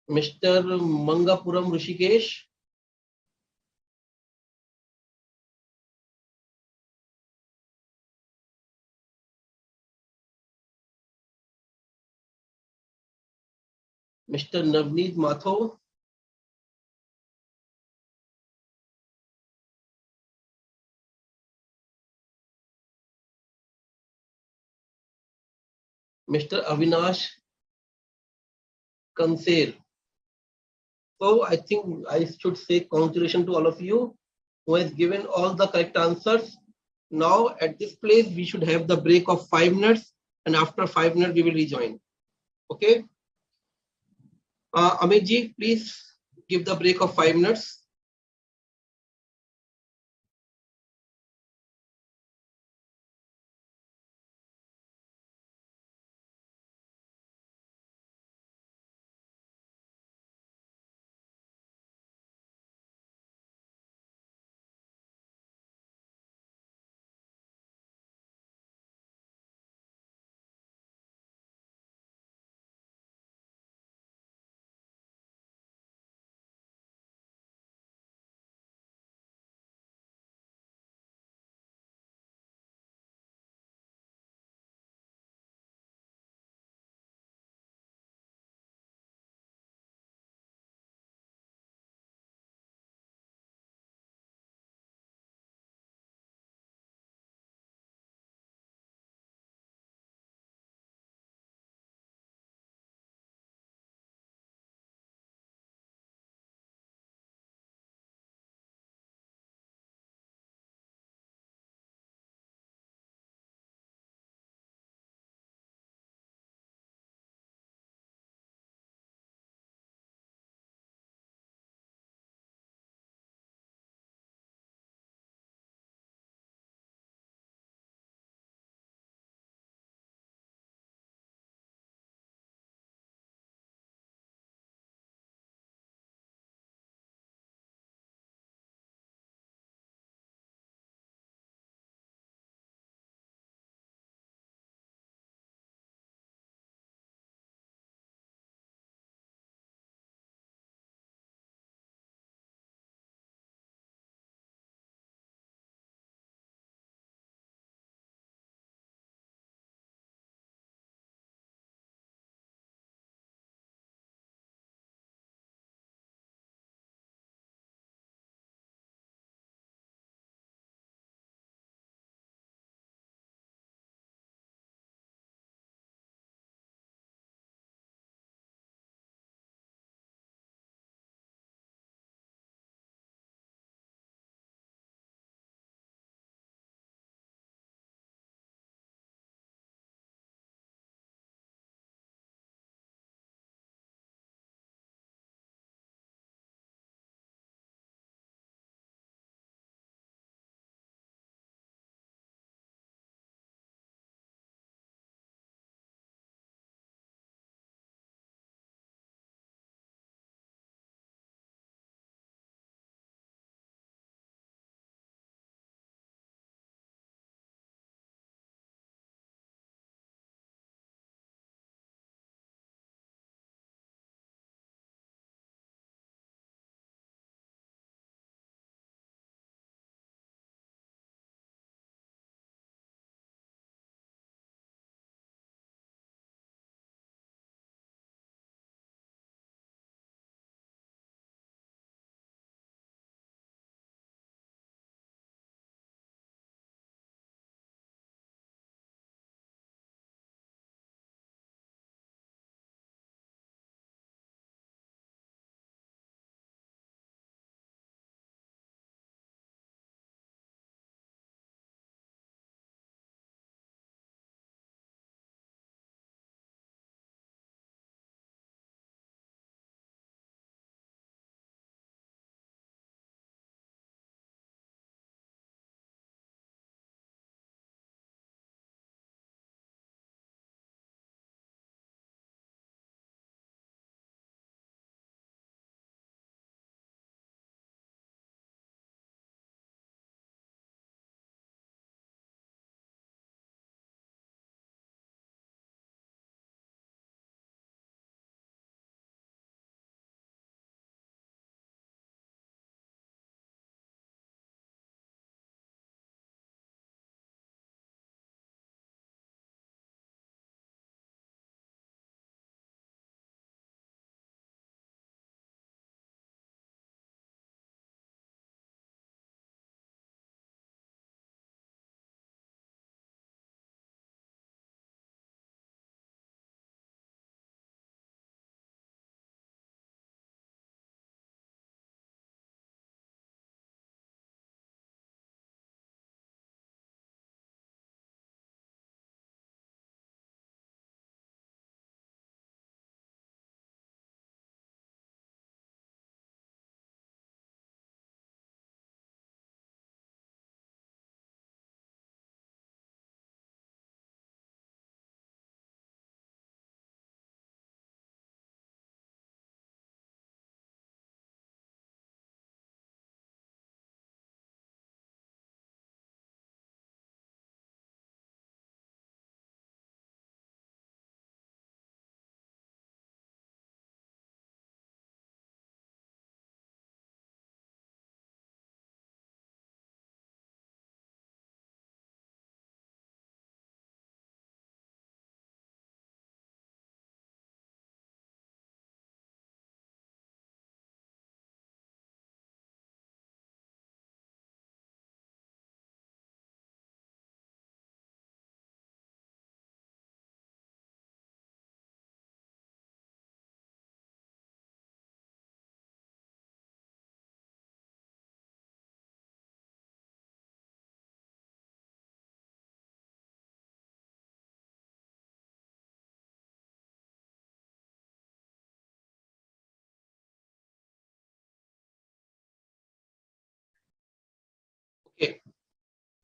Mr. Mangapuram Rishikesh. Mr. Navneet Mathur. Mr. Avinash Kanser. So I think I should say congratulations to all of you who has given all the correct answers. Now at this place we should have the break of 5 minutes, and after 5 minutes we will rejoin. Okay. Amit ji, please give the break of 5 minutes.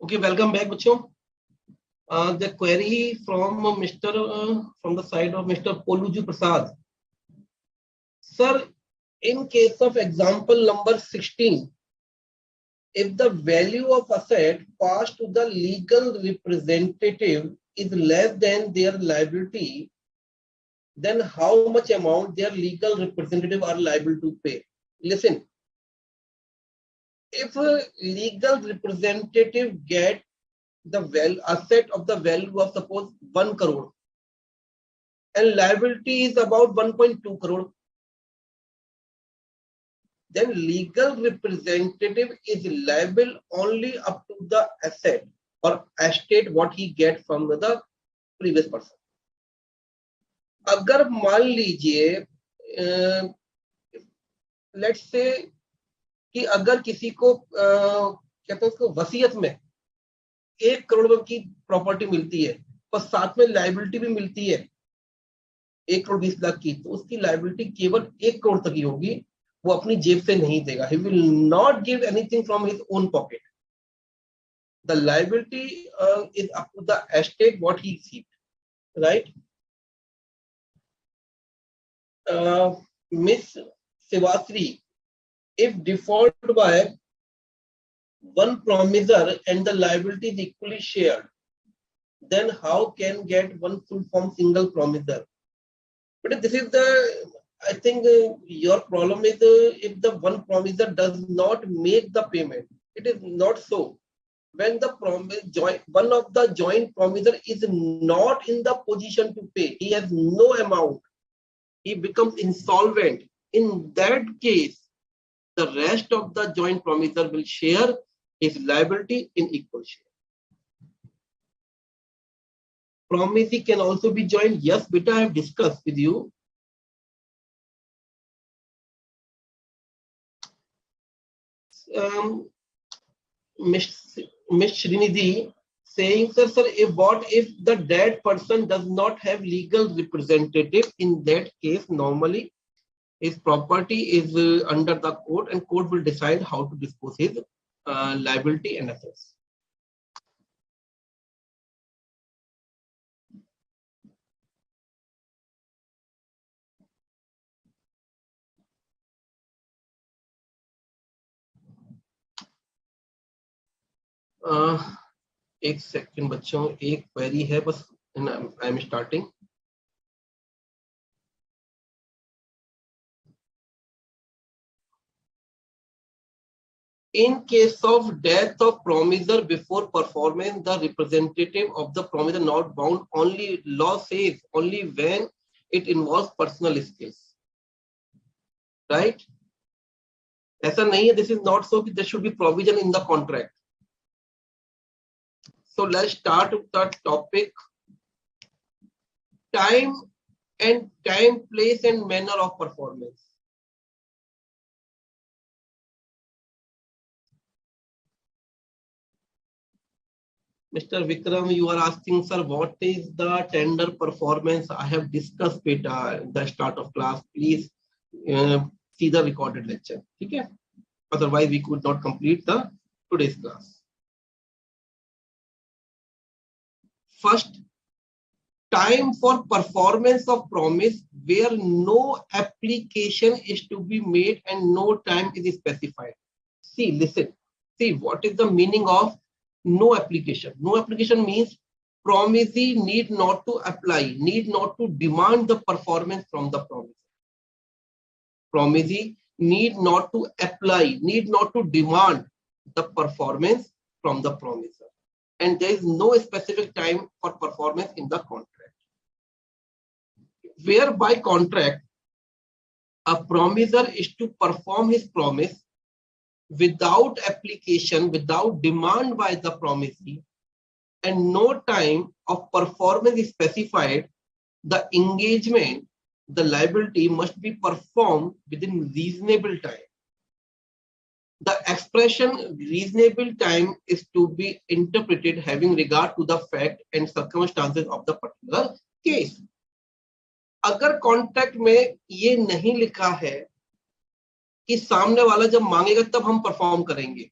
Okay, welcome back, bachcho. The query from from the side of Mr. Poluju Prasad. Sir, in case of example number 16, if the value of asset passed to the legal representative is less than their liability, then how much amount their legal representative are liable to pay? Listen, if a legal representative get the asset of the value of suppose 1 crore and liability is about 1.2 crore, then legal representative is liable only up to the asset or estate what he get from the previous person. अगर मान लीजिए let's say कि अगर किसी को कहते हैं उसको वसीयत में 1 करोड़ रुपए की प्रॉपर्टी मिलती है और साथ में लाइबिलिटी भी मिलती है 1 करोड़ 20 लाख की, तो उसकी लाइबिलिटी केवल 1 करोड़ तक ही होगी, वो अपनी जेब से नहीं देगा. He will not give anything from his own pocket. The liability is up to the estate what he received, right? Miss Sivasri, if default by one promisor and the liability is equally shared, then how can get one full form single promisor? But this is the, I think your problem is if the one promisor does not make the payment. It is not so. When the one of the joint promisor is not in the position to pay, he has no amount, he becomes insolvent. In that case, the rest of the joint promisor will share his liability in equal share. Promisee can also be joined. Yes, beta, I have discussed with you. Miss Srinidhi saying, sir, if the dead person does not have legal representative, in that case, normally his property is under the court and court will decide how to dispose his liability and assets. एक second बच्चों, एक query है बस, I am starting. In case of death of promisor before performance, the representative of the promisor not bound. Only law says only when it involves personal skills, right? ऐसा नहीं है. This is not so. There should be provision in the contract. So let's start with the topic. Time, place and manner of performance. Mr. Vikram, you are asking, sir, what is the tender performance? I have discussed it at the start of class. Please see the recorded lecture. Okay? Otherwise, we could not complete the today's class. First, time for performance of promise where no application is to be made and no time is specified. See, listen. See, what is the meaning of no application? No application means promisee need not to apply, need not to demand the performance from the promisee. Promisee need not to apply, need not to demand the performance from the promisor. And there is no specific time for performance in the contract. Where by contract, a promisor is to perform his promise without application, without demand by the promisee, and no time of performance is specified, the engagement, the liability must be performed within reasonable time. The expression reasonable time is to be interpreted having regard to the fact and circumstances of the particular case. अगर contract में ये नहीं लिखा है कि सामने वाला जब मांगेगा तब हम परफॉर्म करेंगे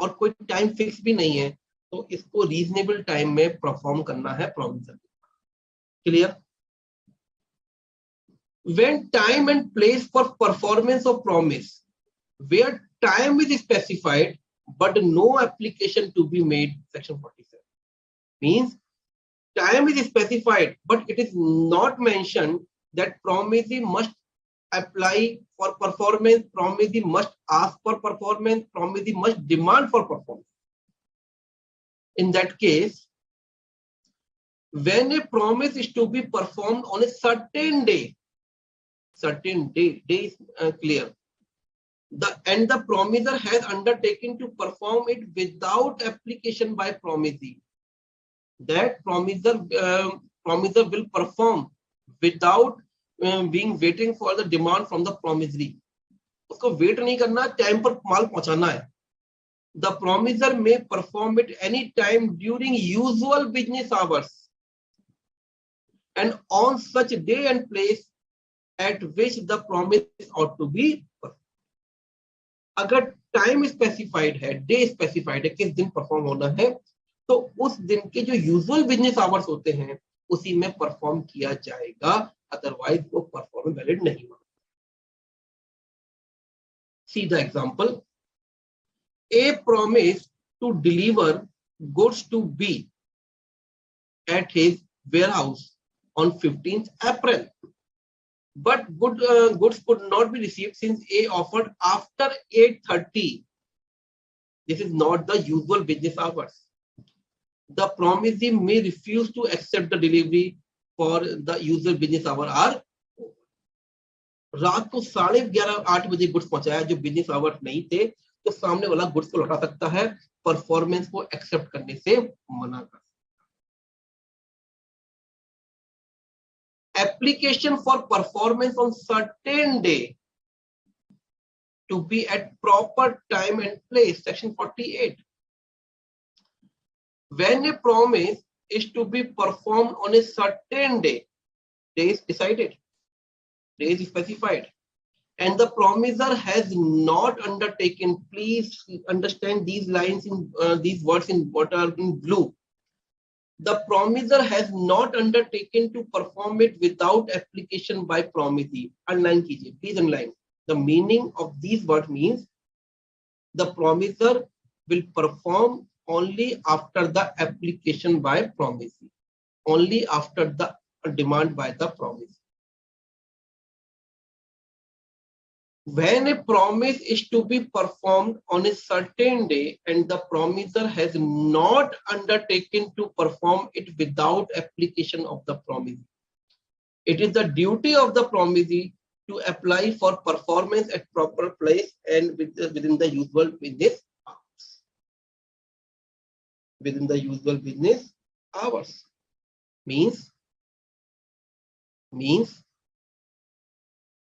और कोई टाइम फिक्स भी नहीं है, तो तो इसको रीजनेबल टाइम में परफॉर्म करना है promisor. Clear? When time and place for performance of promise, where time is specified but no application to be made, section 47 means time is specified but it is not mentioned that promisee must apply for performance, promisee must ask for performance, promisee must demand for performance. In that case, when a promise is to be performed on a certain day is clear, the promiser has undertaken to perform it without application by promisee. That promiser will perform without being waiting for the demand from the promisee. उसको wait नहीं करना, time पर माल पहुंचाना है. The promiser may perform it any time during usual business hours and on such day and place at which the promise ought to be performed. अगर time specified है, day specified है, किस दिन परफॉर्म होना है, तो उस दिन के जो यूजुअल बिजनेस आवर्स होते हैं उसी में परफॉर्म किया जाएगा, अदरवाइज वो परफॉर्मेंस वैलिड नहीं होगा. See the example. A promise to deliver goods to B at his warehouse on 15th April. But goods could not be received since A offered after 8:30. This is not the usual business hours. The promisee may refuse to accept the delivery for the usual business hour are. रात को 11:30-8 बजे goods पहुंचाया जो business hours नहीं थे, तो सामने वाला गुड्स को लौटा सकता है, परफॉर्मेंस को एक्सेप्ट करने से मना कर. Application for performance on certain day to be at proper time and place, section 48. When a promise is to be performed on a certain day is decided, day is specified, and the promiser has not undertaken, please understand these lines in these words in what are in blue. The promiser has not undertaken to perform it without application by promisee. Underline कीजिए, please underline. The meaning of these words means the promiser will perform only after the application by promisee, only after the demand by the promisee. When a promise is to be performed on a certain day and the promiser has not undertaken to perform it without application of the promisee, it is the duty of the promisee to apply for performance at proper place and within the usual business hours. Within the usual business hours means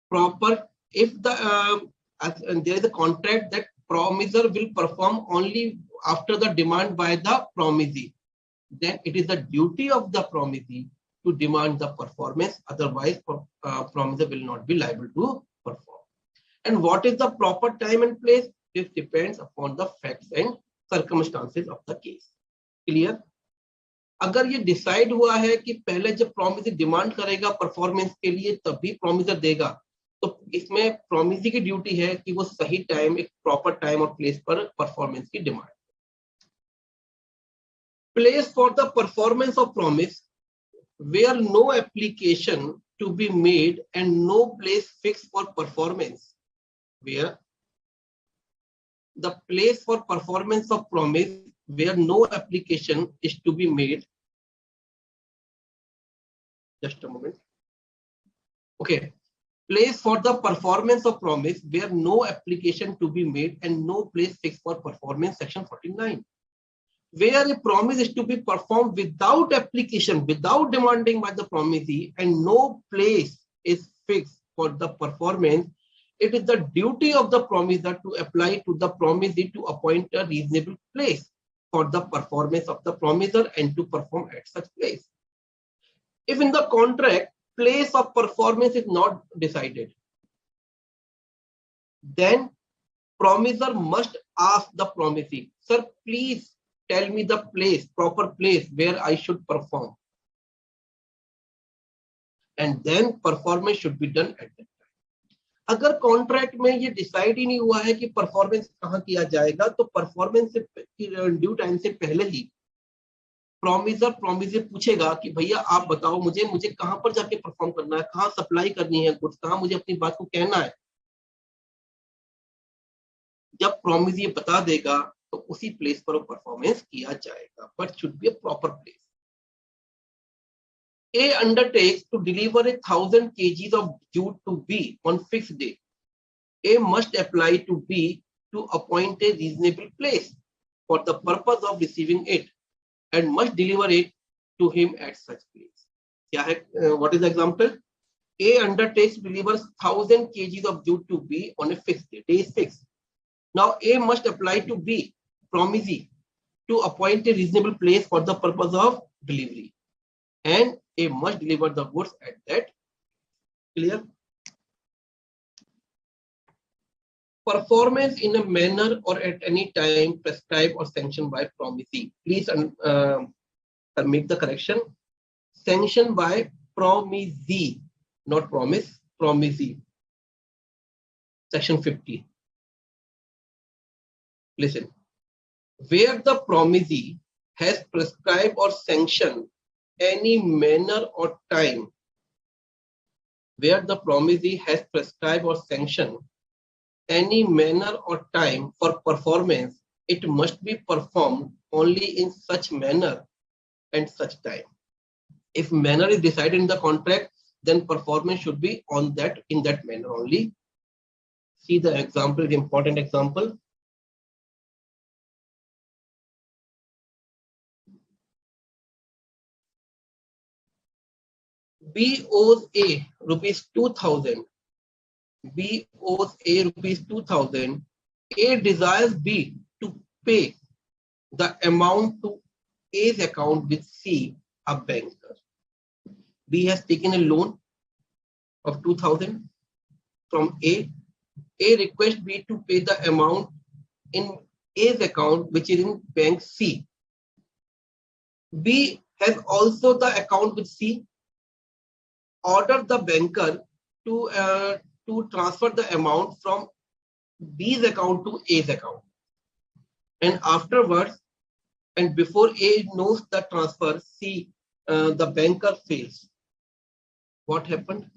proper. If the and there is a contract that promiser will perform only after the demand by the promisee, then it is the duty of the promisee to demand the performance, otherwise promiser will not be liable to perform. And what is the proper time and place? This depends upon the facts and circumstances of the case. Clear? अगर ये decide हुआ है कि पहले जब promisor demand करेगा performance के लिए तभी प्रोमिसर देगा, तो इसमें प्रोमिसी की ड्यूटी है कि वो सही टाइम, एक प्रॉपर टाइम और प्लेस पर परफॉर्मेंस की demand. Place for the performance of promise where no application to be made and no place fix for performance. Where the place for performance of promise where no application is to be made. Just a moment. Okay. Place for the performance of promise where no application to be made and no place fixed for performance, section 49. Where a promise is to be performed without application, without demanding by the promisee, and no place is fixed for the performance, it is the duty of the promiser to apply to the promisee to appoint a reasonable place for the performance of the promiser and to perform at such place. If in the contract place of performance is not decided, then promiser must ask the promisee, sir, please tell me the place, proper place where I should perform. And then performance should be done at that time. अगर contract में ये decide ही नहीं हुआ है कि performance कहाँ किया जाएगा, तो परफॉर्मेंस से ड्यू टाइम से पहले ही प्रोमिसर पूछेगा कि भैया आप बताओ मुझे कहां पर जाके परफॉर्म करना है, कहां सप्लाई करनी है गुड्स, कहां मुझे अपनी बात को कहना है. जब प्रोमिस ये बता देगा तो उसी प्लेस पर परफॉर्मेंस किया जाएगा, but should be a proper place. A undertakes to deliver 1,000 kgs of jute to B on fixed day. A must apply to B to appoint a reasonable place for the purpose of receiving it and must deliver it to him at such place. क्या है? What is the example? A undertakes to deliver 1,000 kgs of jute to B on a fixed day. Day is fixed. Now A must apply to B, promisee, to appoint a reasonable place for the purpose of delivery, and A must deliver the goods at that. Clear? Performance in a manner or at any time prescribed or sanctioned by promisee. Please make the correction. Sanctioned by promisee, not promise. Promisee. Section 50. Listen. Where the promisee has prescribed or sanctioned any manner or time, where the promisee has prescribed or sanctioned any manner or time for performance, it must be performed only in such manner and such time. If manner is decided in the contract, then performance should be on that, in that manner only. See the example, the important example. B owes A rupees 2,000. B owes A rupees 2,000. A desires B to pay the amount to A's account with C, a banker. B has taken a loan of 2,000 from A. A requests B to pay the amount in A's account, which is in bank C. B has also the account with C. Order the banker to transfer the amount from B's account to A's account, and afterwards, and before A knows the transfer, C, the banker fails. What happened?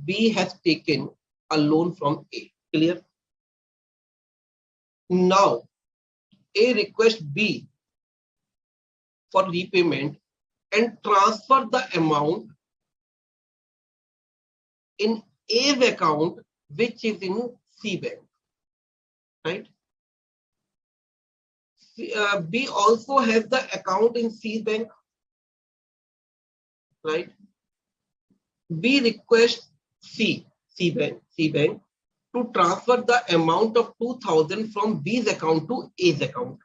B has taken a loan from A. Clear? Now A requests B for repayment and transfer the amount in A's account, which is in C bank, right? B also has the account in C bank, right? B requests C bank to transfer the amount of 2,000 from B's account to A's account.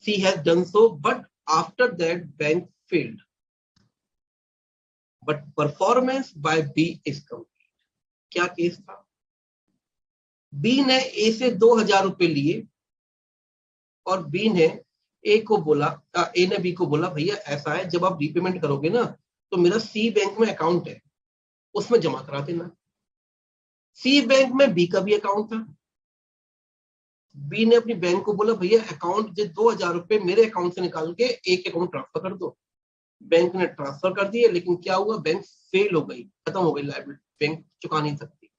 C has done so, but after that bank failed. But performance by B is complete. क्या case था? B ने A से 2,000 रुपए लिए और B ने A को बोला, A ने B को बोला, भैया ऐसा है, जब आप रीपेमेंट करोगे ना तो मेरा C बैंक में अकाउंट है, उसमें जमा करा देना. C बैंक में B का भी अकाउंट था. B ने अपनी बैंक को बोला, भैया अकाउंट जो 2,000 रुपए मेरे अकाउंट से निकाल के A के अकाउंट ट्रांसफर कर दो. बैंक ने ट्रांसफर कर दिए, लेकिन क्या हुआ, बैंक फेल हो गई, खत्म हो गई लायबिलिटी, बैंक चुका नहीं सकती.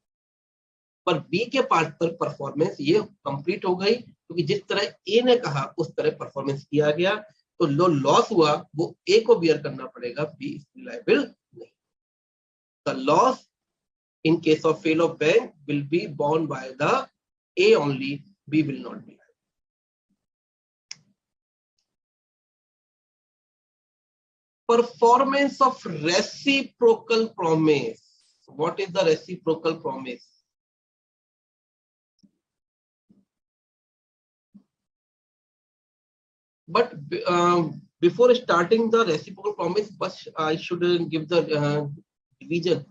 पर बी के पार्ट पर परफॉर्मेंस ये कंप्लीट हो गई, क्योंकि जिस तरह ए ने कहा उस तरह परफॉर्मेंस किया गया, तो जो लॉस हुआ वो ए को बियर करना पड़ेगा, बी इज लायबल नहीं. The loss in case of fail of bank will be borne by the A only, B will not be. Performance of reciprocal promise. What is the reciprocal promise? But before starting the reciprocal promise, I should give the division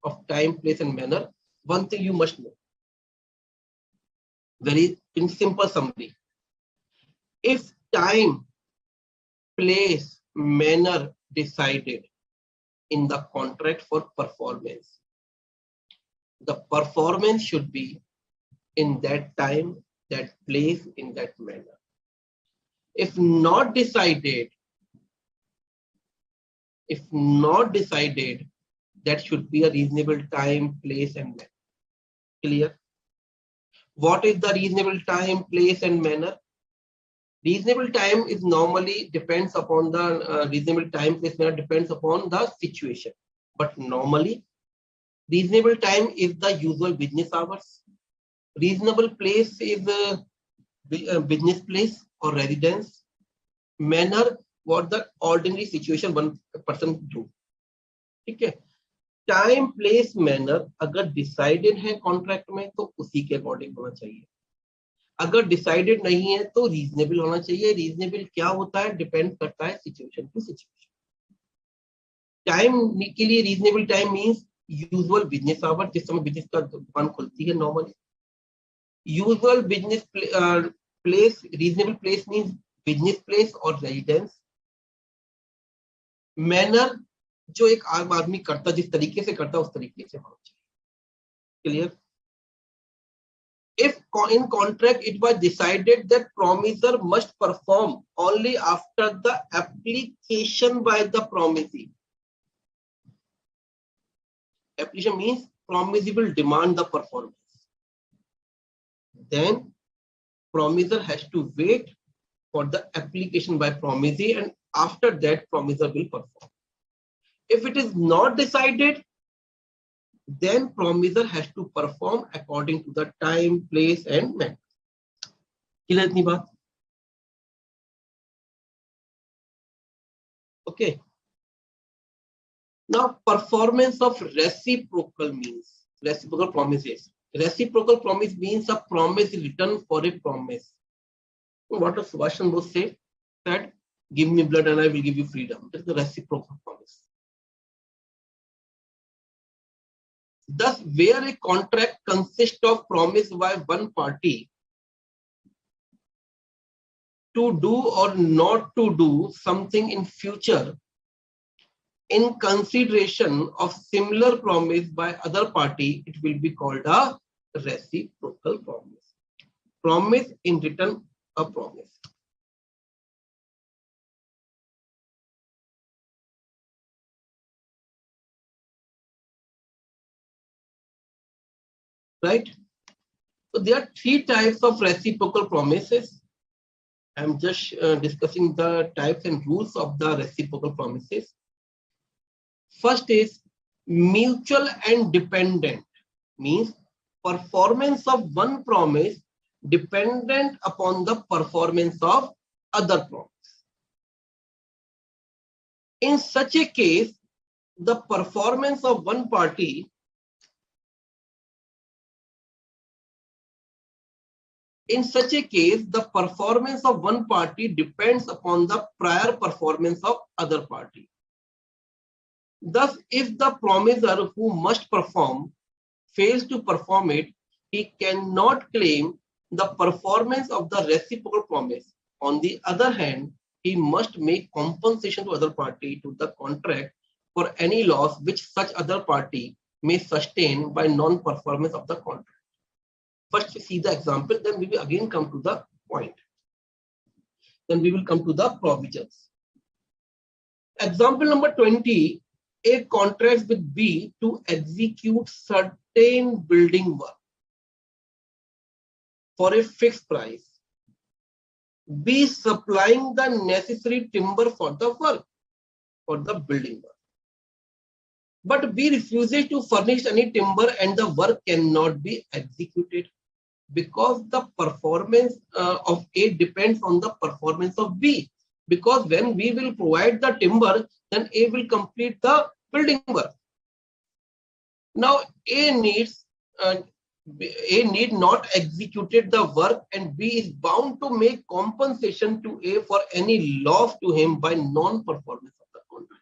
of time, place, and manner. One thing you must know, very In simple summary, if time, place, manner decided in the contract for performance, the performance should be in that time, that place, in that manner. If not decided, that should be a reasonable time, place, and manner. Clear? What is the reasonable time, place, and manner? Reasonable time is normally depends upon the reasonable time, place, manner depends upon the situation. But normally, reasonable time is the usual business hours. Reasonable place is a business place or residence. Manner, what the ordinary situation one person do. ठीक है? Time place manner अगर decided है contract में तो उसी के according होना चाहिए. अगर डिसाइडेड नहीं है तो रीजनेबल होना चाहिए. रीजनेबल क्या होता है, डिपेंड करता है सिचुएशन टू सिचुएशन. टाइम के लिए reasonable time means usual business hour, जिस समय बिजनेस का दुकान खुलती है normally. Usual business place, reasonable place means business place और रेजिडेंस. मैनर जो एक आम आदमी करता, जिस तरीके से करता, उस तरीके से होना चाहिए. Clear? If in contract it was decided that promisor must perform only after the application by the promisee. Application means promisee will demand the performance. Then promisor has to wait for the application by promisee, and after that promisor will perform. If it is not decided, then promisor has to perform according to the time, place, and manner. Clear इतनी बात? Okay. Now, performance of reciprocal means reciprocal promises. Reciprocal promise means a promise written for a promise. What does Subhash Chandra Bose say? That give me blood and I will give you freedom. That's the reciprocal promise. Thus, where a contract consists of promise by one party to do or not to do something in future in consideration of similar promise by other party, it will be called a reciprocal promise. Promise in return a promise. Right? So there are three types of reciprocal promises. I'm just discussing the types and rules of the reciprocal promises. First is mutual and dependent, means performance of one promise dependent upon the performance of other promise. In such a case, the performance of one party depends upon the prior performance of other party. Thus, if the promiser who must perform fails to perform it, he cannot claim the performance of the reciprocal promise. On the other hand, he must make compensation to other party to the contract for any loss which such other party may sustain by non-performance of the contract. First, see the example, then we will again come to the point. Then we will come to the provisions. Example number 20, A contracts with B to execute certain building work for a fixed price. B supplying the necessary timber for the work, for the building work. But B refuses to furnish any timber and the work cannot be executed, because the performance of A depends on the performance of B. Because when we will provide the timber, then A will complete the building work. Now A need not executed the work, and B is bound to make compensation to A for any loss to him by non-performance of the contract.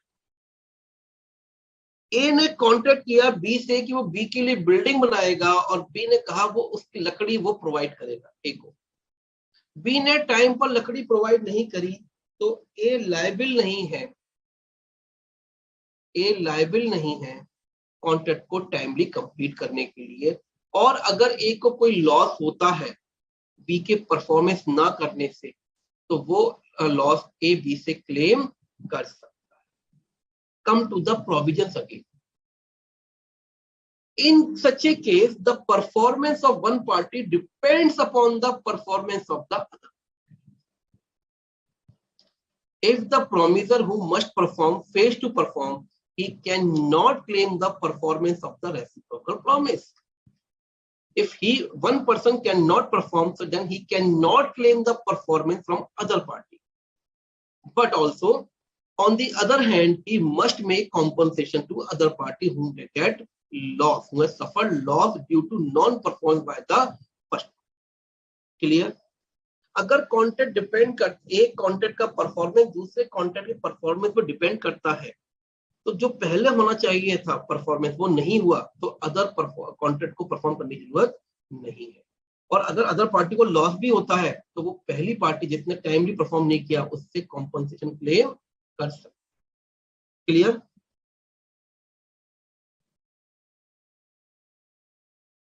ए ने contract किया B से कि वो B के लिए building बनाएगा और B ने कहा वो उसकी लकड़ी वो प्रोवाइड करेगा ए को. बी ने टाइम पर लकड़ी प्रोवाइड नहीं करी तो ए लायबिल नहीं है, ए लायबिल नहीं है कॉन्ट्रैक्ट को टाइमली कंप्लीट करने के लिए। और अगर ए को कोई लॉस होता है बी के परफॉर्मेंस ना करने से तो वो लॉस ए बी से क्लेम कर सकता है। Come to the provisions again. In such a case, the performance of one party depends upon the performance of the other. If the promiser who must perform fails to perform, he cannot claim the performance of the reciprocal promise. If one person cannot perform, so then he cannot claim the performance from other party. But also, on the other hand, he must make compensation to other party whom they get loss, who has suffered loss due to non-performance by the first. Clear? अगर contract depend कर, एक contract का performance दूसरे contract के performance पर depend करता है, तो जो पहले होना चाहिए था परफॉर्मेंस वो नहीं हुआ, तो अदर कॉन्ट्रैक्ट को परफॉर्म करने की जरूरत नहीं है। और अगर अदर पार्टी को लॉस भी होता है तो वो पहली पार्टी जिसने टाइमली परफॉर्म नहीं किया उससे कॉम्पनसेशन क्लेम कर सकते। Clear?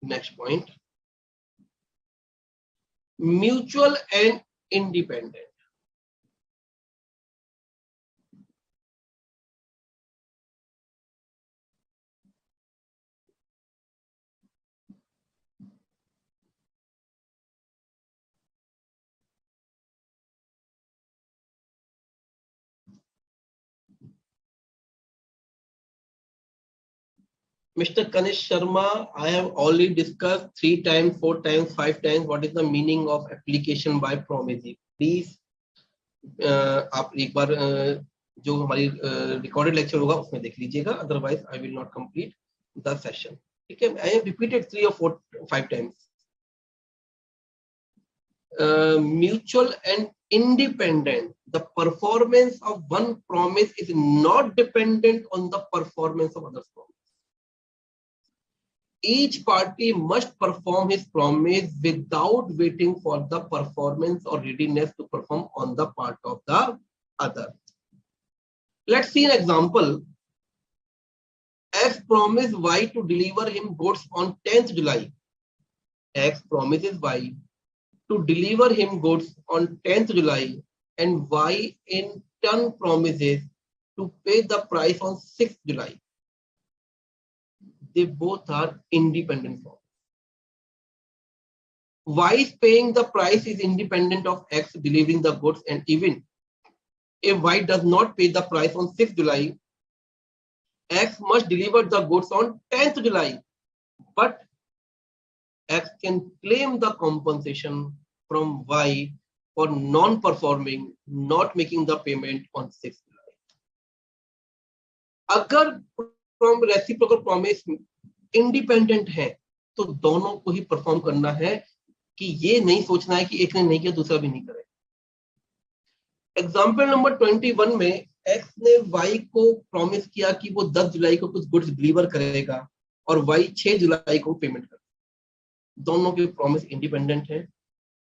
Next point, mutual and independent. Mr. Kanish Sharma, I have already discussed 3 times, 4 times, 5 times what is the meaning of application by promisee. Please आप एक बार जो हमारी रिकॉर्डेड लेक्चर होगा उसमें देख लीजिएगा, otherwise I will not complete the session. ठीक है, I have repeated 3 or 4 5 times. Mutual and independent, the performance of one promise is not dependent on the performance of others promise. Each party must perform his promise without waiting for the performance or readiness to perform on the part of the other. Let's see an example. X promised Y to deliver him goods on 10th July. X promises Y to deliver him goods on 10th July and Y in turn promises to pay the price on 6th July. They both are independent forms. Y is paying the price is independent of X delivering the goods, and even if Y does not pay the price on 6th July, X must deliver the goods on 10th July. But X can claim the compensation from Y for non-performing, not making the payment on 6th July. अगर from reciprocal promise independent है तो दोनों को ही perform करना है, कि ये नहीं सोचना है कि एक ने नहीं किया दूसरा भी नहीं करे। एग्जांपल नंबर 21 में एक्स ने वाई को प्रॉमिस किया कि वो 10 जुलाई को कुछ गुड्स डिलीवर करेगा और वाई 6 जुलाई को पेमेंट करेगा। दोनों के प्रॉमिस इंडिपेंडेंट है।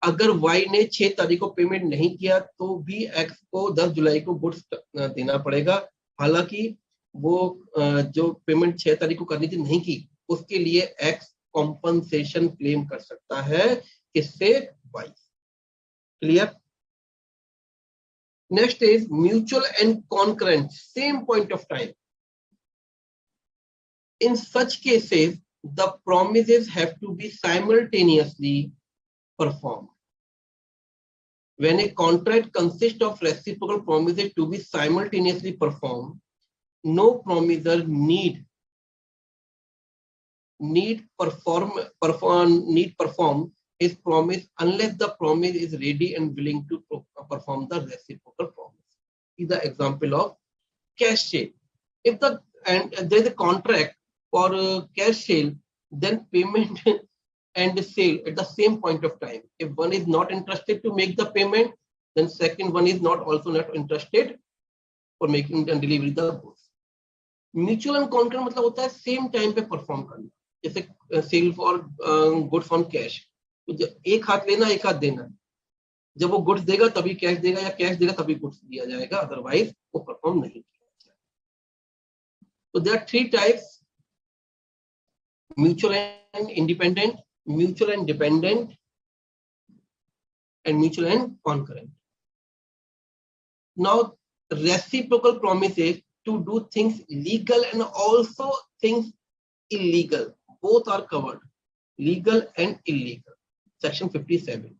अगर वाई ने 6 तारीख को पेमेंट नहीं किया तो भी एक्स को 10 जुलाई को गुड्स देना पड़ेगा, हालांकि वो जो पेमेंट 6 तारीख को करनी थी नहीं की, उसके लिए एक्स कॉम्पनसेशन क्लेम कर सकता है, किससे? Y. Clear? Next is mutual and concurrent, same point of time. In such cases the promises have to be simultaneously performed. When a contract consists of reciprocal promises to be simultaneously performed, no promiser need perform his promise unless the promise is ready and willing to perform the reciprocal promise. Is the example of cash sale. If there is a contract for cash sale, then payment and sale at the same point of time. If one is not interested to make the payment, then second one is also not interested for making and delivering the goods. Mutual and concurrent मतलब होता है same time पे perform करना, जैसे sale for goods on cash, एक हाथ लेना एक हाथ देना। जब वो गुड्स देगा तभी कैश देगा, या कैश देगा तभी गुड्स दिया जाएगा, अदरवाइज वो परफॉर्म नहीं किया जाएगा. तो there are three types: mutual and independent, mutual and dependent, and mutual and concurrent. Now, reciprocal promises to do things legal and also things illegal. Both are covered, legal and illegal. Section 57.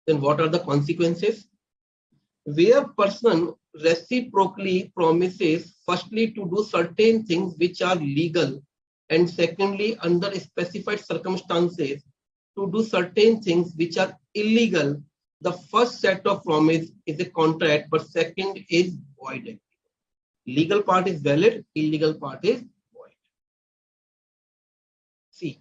Then what are the consequences? Where person reciprocally promises firstly to do certain things which are legal, and secondly under specified circumstances to do certain things which are illegal, the first set of promise is a contract, but second is void. Legal part is valid, illegal part is void. See,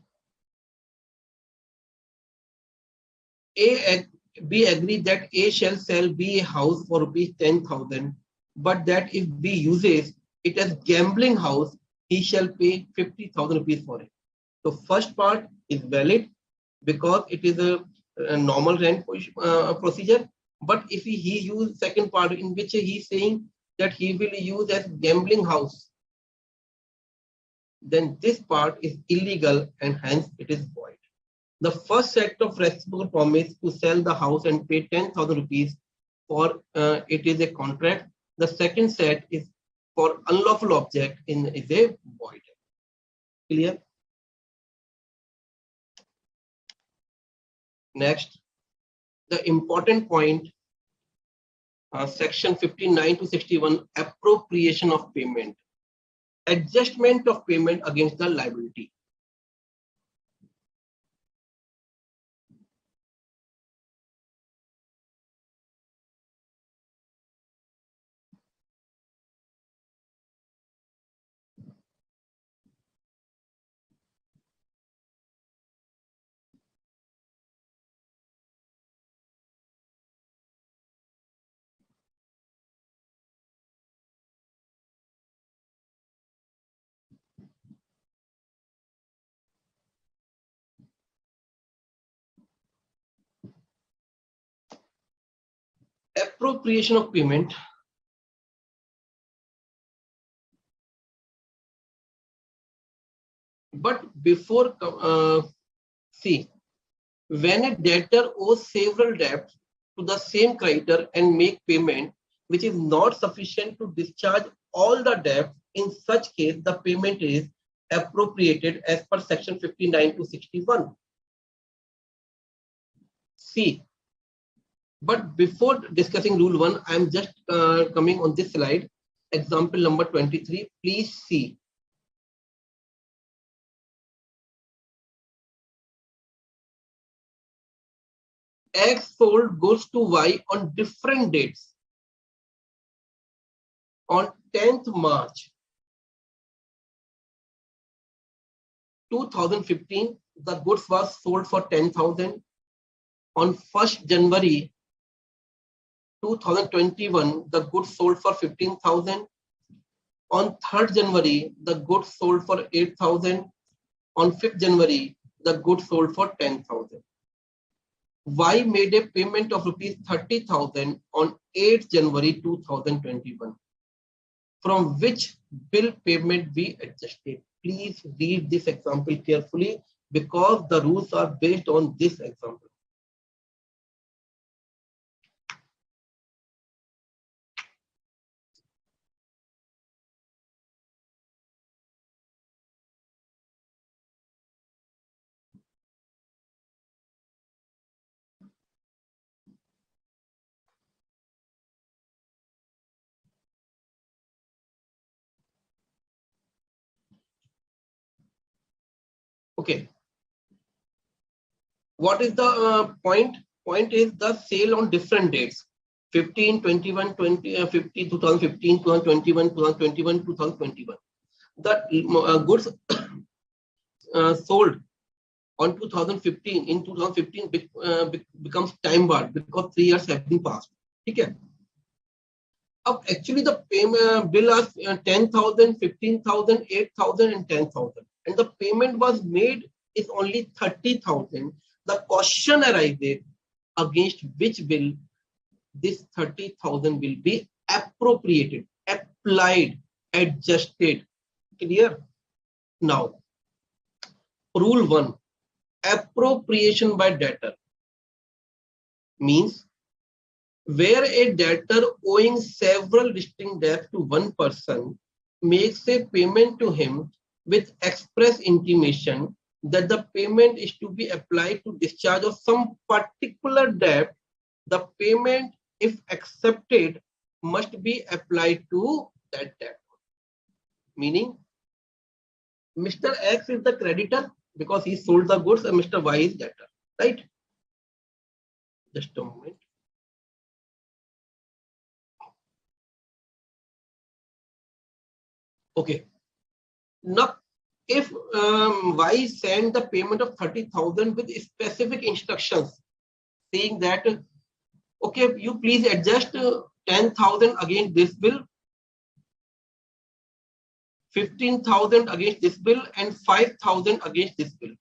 B agreed that A shall sell B a house for rupees 10,000, but that if B uses it as gambling house, he shall pay 50,000 rupees for it. So first part is valid because it is a normal rent procedure. But if he use second part in which he is saying that he will use as gambling house, then this part is illegal and hence it is void. The first set of reciprocal promise to sell the house and pay 10,000 rupees for it is a contract. The second set is for unlawful object is a void. Clear? Next, the important point, section 59 to 61, appropriation of payment, adjustment of payment against the liability. Appropriation of payment. But before, see, when a debtor owes several debts to the same creditor and make payment which is not sufficient to discharge all the debts, in such case the payment is appropriated as per section 59 to 61. See, but before discussing rule 1, I am just coming on this slide. Example number 23. Please see. X sold goods to Y on different dates. On 10th March 2015, the goods was sold for 10,000. On 1st January 2021, the goods sold for 15,000. On 3rd January, the goods sold for 8,000. On 5th January, the goods sold for 10,000. Y made a payment of rupees 30,000 on 8th January 2021, from which bill payment be adjusted. Please read this example carefully because the rules are based on this example. Okay. What is the point? Point is the sale on different dates. 15, 21, 20, 50, 2015, 2021, 2021, 2021. The goods sold on 2015 in 2015 becomes time barred because 3 years have been passed. Okay. अब actually the payment bill was 10,000, 15,000, 8,000 and 10,000, and the payment was made is only 30,000. The question arises, against which bill this 30,000 will be appropriated, applied, adjusted. Clear? Now, rule 1, appropriation by debtor means where a debtor owing several distinct debts to one person makes a payment to him with express intimation that the payment is to be applied to discharge of some particular debt, the payment, if accepted, must be applied to that debt. Meaning, Mr. X is the creditor because he sold the goods and Mr. Y is debtor, right? Just a moment. Okay. Now, if Y send the payment of 30,000 with specific instructions saying that, okay, you please adjust 10,000 against this bill, 15,000 against this bill, and 5,000 against this bill.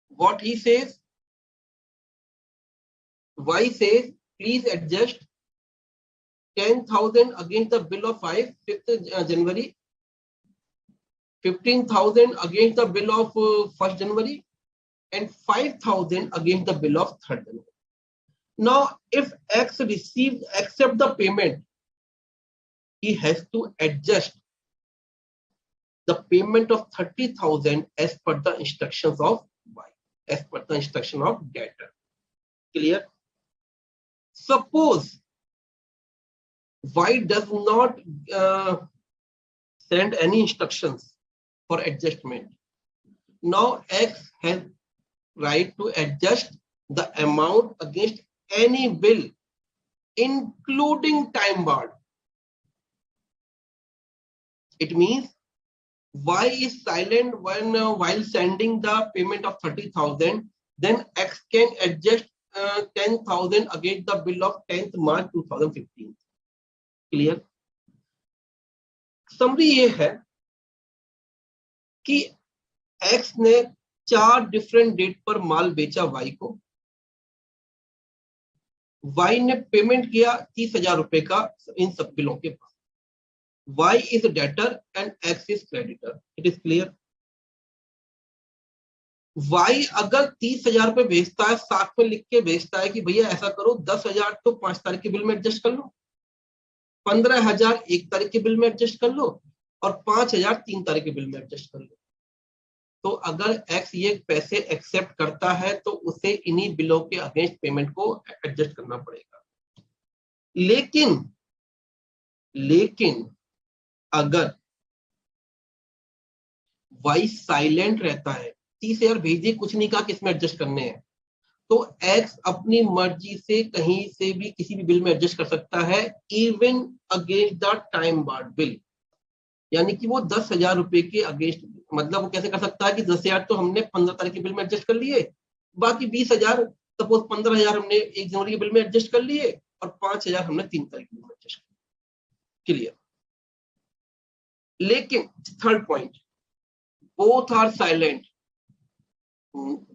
What he says, Y says, please adjust 10,000 against the bill of 5th January, 15,000 against the bill of 1st January, and 5,000 against the bill of 3rd January. Now, if X accept the payment, he has to adjust the payment of 30,000 as per the instructions of Y, as per the instruction of debtor. Clear? Suppose Y does not send any instructions for adjustment. Now X has right to adjust the amount against any bill, including time barred. It means Y is silent when while sending the payment of 30,000, then X can adjust 10,000 against the bill of 10th March 2015. Clear? Summary ये है कि X ने 4 different date पर माल बेचा Y को, Y ने payment किया 30,000 रुपए का इन सब बिलों के पास. Y is a debtor and X is creditor. It is clear? Y अगर 30,000 रुपए बेचता है, साथ में लिख के बेचता है कि भैया ऐसा करो 10,000 तो 5 तारीख के बिल में एडजस्ट कर लो, 15,000 1 तारीख के बिल में एडजस्ट कर लो और 5,000 3 तारीख के बिल में एडजस्ट कर लो. तो अगर X ये पैसे एक्सेप्ट करता है तो उसे इन्हीं बिलों के अगेंस्ट पेमेंट को एडजस्ट करना पड़ेगा. लेकिन अगर Y साइलेंट रहता है, 30,000 भेज दिए, कुछ नहीं कहा कि इसमें एडजस्ट करने हैं, तो X अपनी मर्जी से कहीं से भी किसी भी बिल में एडजस्ट कर सकता है, even against the time barred bill. यानी कि वो 10,000 रुपए के अगेंस्ट, मतलब वो कैसे कर सकता है कि 10,000 तो हमने 15 तारीख के बिल में एडजस्ट कर लिए, बाकी 20,000 सपोज 15,000 हमने 1 जनवरी के बिल में एडजस्ट कर लिए और 5,000 हमने 3 तारीख के बिल में एडजस्ट कर लिए. क्लियर? लेकिन third point, both are silent.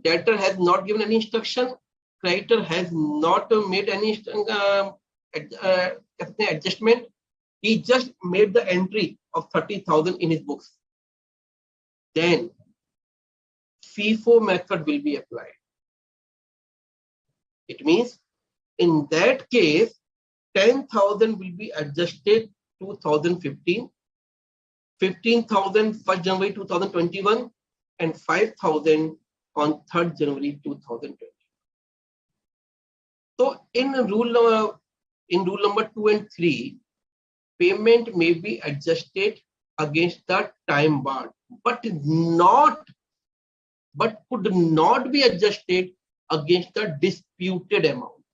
Debtor has not given any instruction, creditor has not made any adjustment. He just made the entry of 30,000 in his books. Then FIFO method will be applied. It means in that case 10,000 will be adjusted 2015, 15,000 1st January 2021, and 5,000 on 3rd January 2020. So in rule number 2 and 3, payment may be adjusted against the time bar, but could not be adjusted against the disputed amount.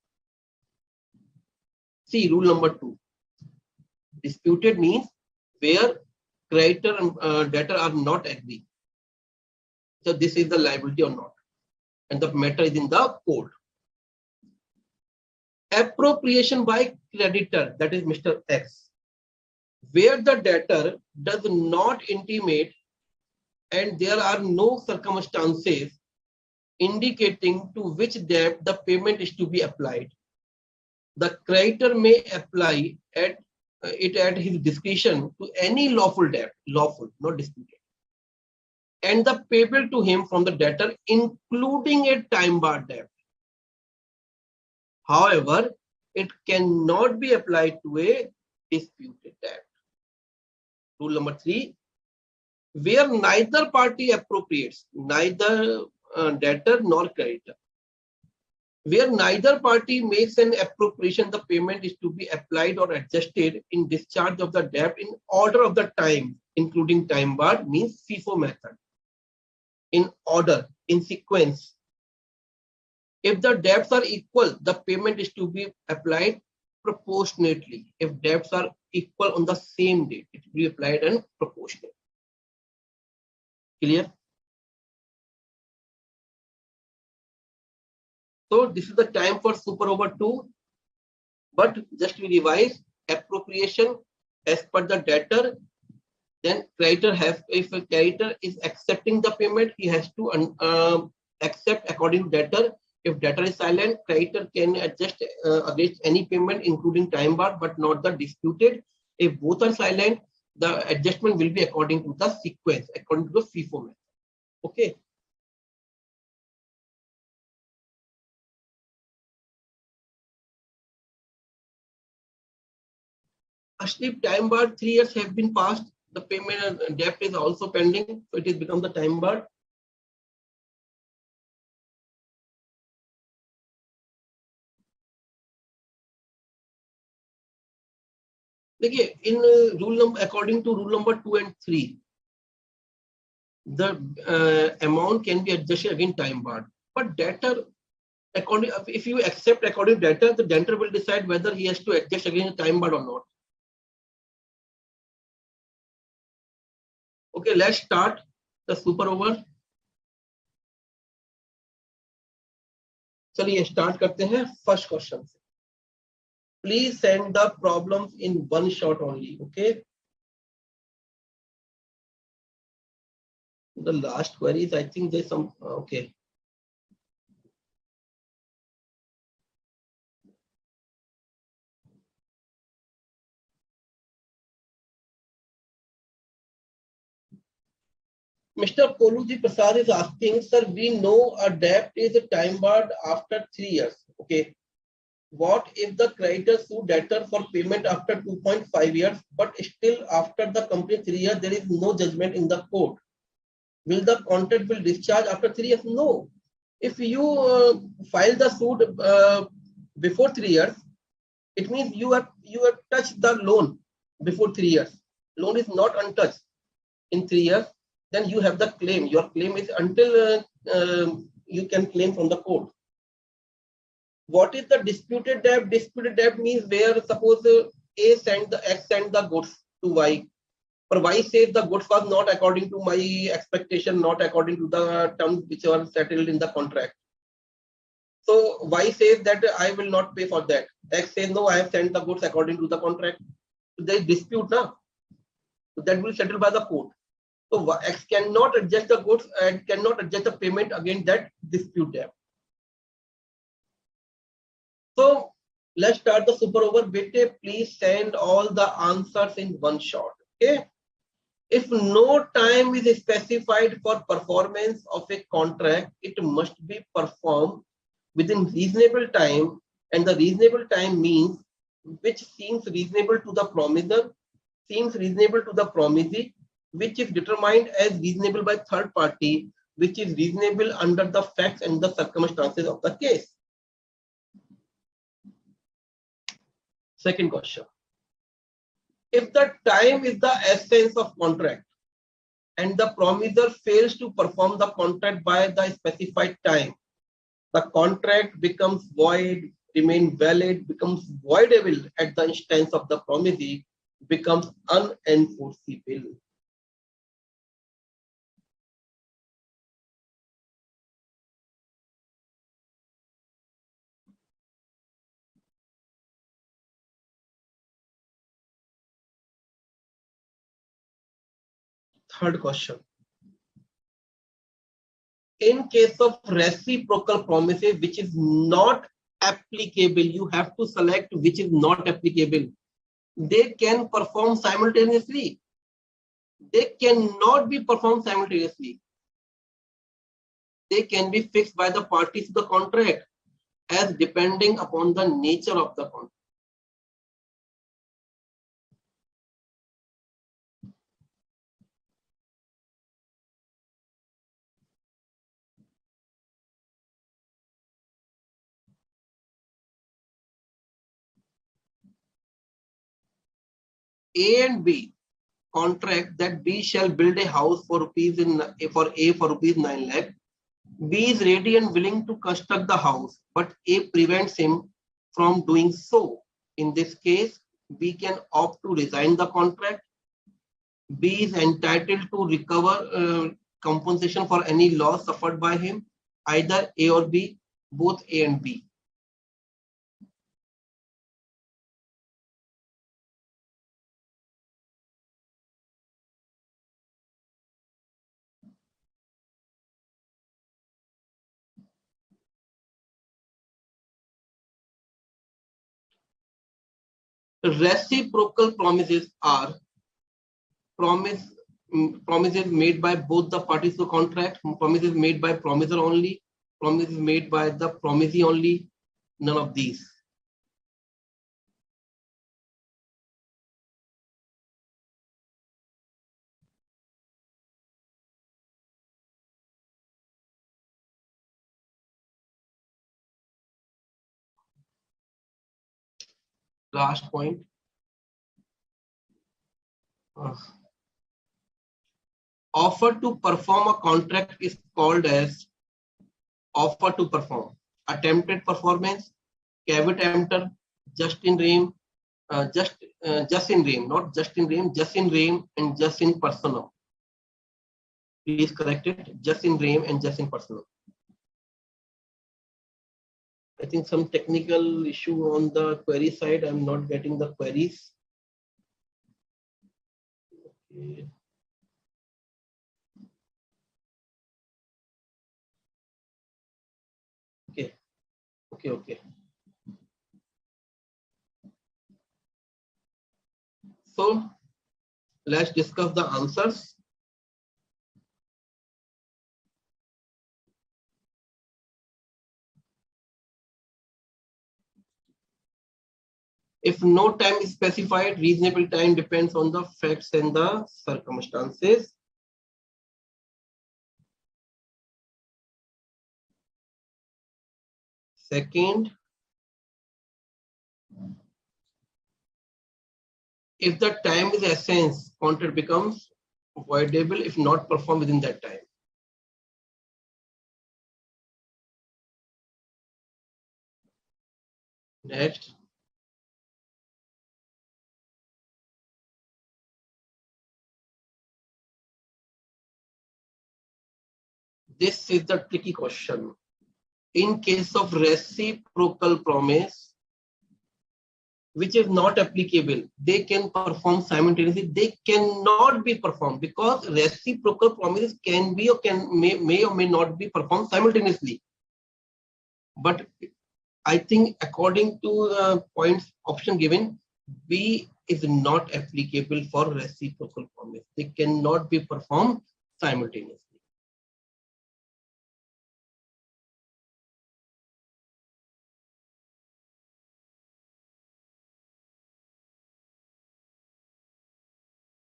See rule number 2. Disputed means where creditor and debtor are not agreed. So this is the liability or not, and the matter is in the court. Appropriation by creditor, that is Mr. X, where the debtor does not intimate and there are no circumstances indicating to which debt the payment is to be applied. The creditor may apply it at his discretion to any lawful debt, lawful, not disputed, and the payable to him from the debtor, including a time-barred debt. However, it cannot be applied to a disputed debt. Rule number 3, where neither party appropriates, neither debtor nor creditor. Where neither party makes an appropriation, the payment is to be applied or adjusted in discharge of the debt in order of the time, including time bar, means FIFO method. In order, in sequence. If the debts are equal, the payment is to be applied proportionately. If debts are equal on the same date, it will be applied and proportionate. Clear? So this is the time for super over 2. But just to revise, appropriation as per the debtor, then creditor has, if a creditor is accepting the payment, he has to accept according to debtor. If debtor is silent, creditor can adjust against any payment, including time bar, but not the disputed. If both are silent, the adjustment will be according to the sequence, according to the FIFO method. Okay. Actually, time bar 3 years have been passed. The payment debt is also pending, so it has become the time bar. In rule number, according to rule number 2 and 3, the amount can be adjusted again time bar. But debtor, according, if you accept according to debtor, the debtor will decide whether he has to adjust again time bar or not. Okay, let's start the super over. चलिए start करते हैं first question से. Please send the problems in one shot only. Okay. The last queries, I think there's some. Okay. Mr. Koluji Prasad is asking, sir, we know a debt is time barred after 3 years. Okay. What if the creditor sue debtor for payment after 2.5 years, but still after the complete 3 years, there is no judgment in the court? Will the contract will discharge after 3 years? No. If you file the suit before 3 years, it means you have touched the loan before 3 years. Loan is not untouched in 3 years. Then you have the claim. Your claim is until you can claim from the court. What is the disputed debt? Disputed debt means where suppose X send the goods to Y, but Y says the goods was not according to my expectation, not according to the terms which were settled in the contract. So Y says that I will not pay for that. X says no, I have sent the goods according to the contract. So there is dispute now. So that will settle by the court. So X cannot adjust the goods and cannot adjust the payment against that dispute debt. So let's start the super over. Bete, please send all the answers in one shot. Okay. If no time is specified for performance of a contract, it must be performed within reasonable time, and the reasonable time means which seems reasonable to the promiser, seems reasonable to the promisee, which is determined as reasonable by third party, which is reasonable under the facts and the circumstances of the case. Second question. If the time is the essence of contract and the promiser fails to perform the contract by the specified time, the contract becomes void, remain valid, becomes voidable at the instance of the promisee, becomes unenforceable. Third question. In case of reciprocal promises which is not applicable, you have to select which is not applicable. They can perform simultaneously. They cannot be performed simultaneously. They can be fixed by the parties to the contract as depending upon the nature of the contract. A and B contract that B shall build a house for A for rupees 9 lakh. B is ready and willing to construct the house, but A prevents him from doing so. In this case, B can opt to resign the contract. B is entitled to recover compensation for any loss suffered by him, either A or B, both A and B. Reciprocal promises are promises made by both the parties to contract, promises made by promiser only, promises made by the promisee only, none of these. Last point. Offer to perform a contract is called as offer to perform, attempted performance, caveat emptor, just in rem, just in rem, not just in rem, just in rem and just in personam. Please correct it, just in rem and just in personam. I think some technical issue on the query side. I'm not getting the queries. Okay. Okay. So let's discuss the answers. If no time is specified, reasonable time depends on the facts and the circumstances. Second, if the time is essence, contract becomes voidable if not performed within that time. Next. This is the tricky question. In case of reciprocal promise, which is not applicable, they can perform simultaneously. They cannot be performed because reciprocal promises can be or may or may not be performed simultaneously. But I think according to the points option given, B is not applicable for reciprocal promise. They cannot be performed simultaneously.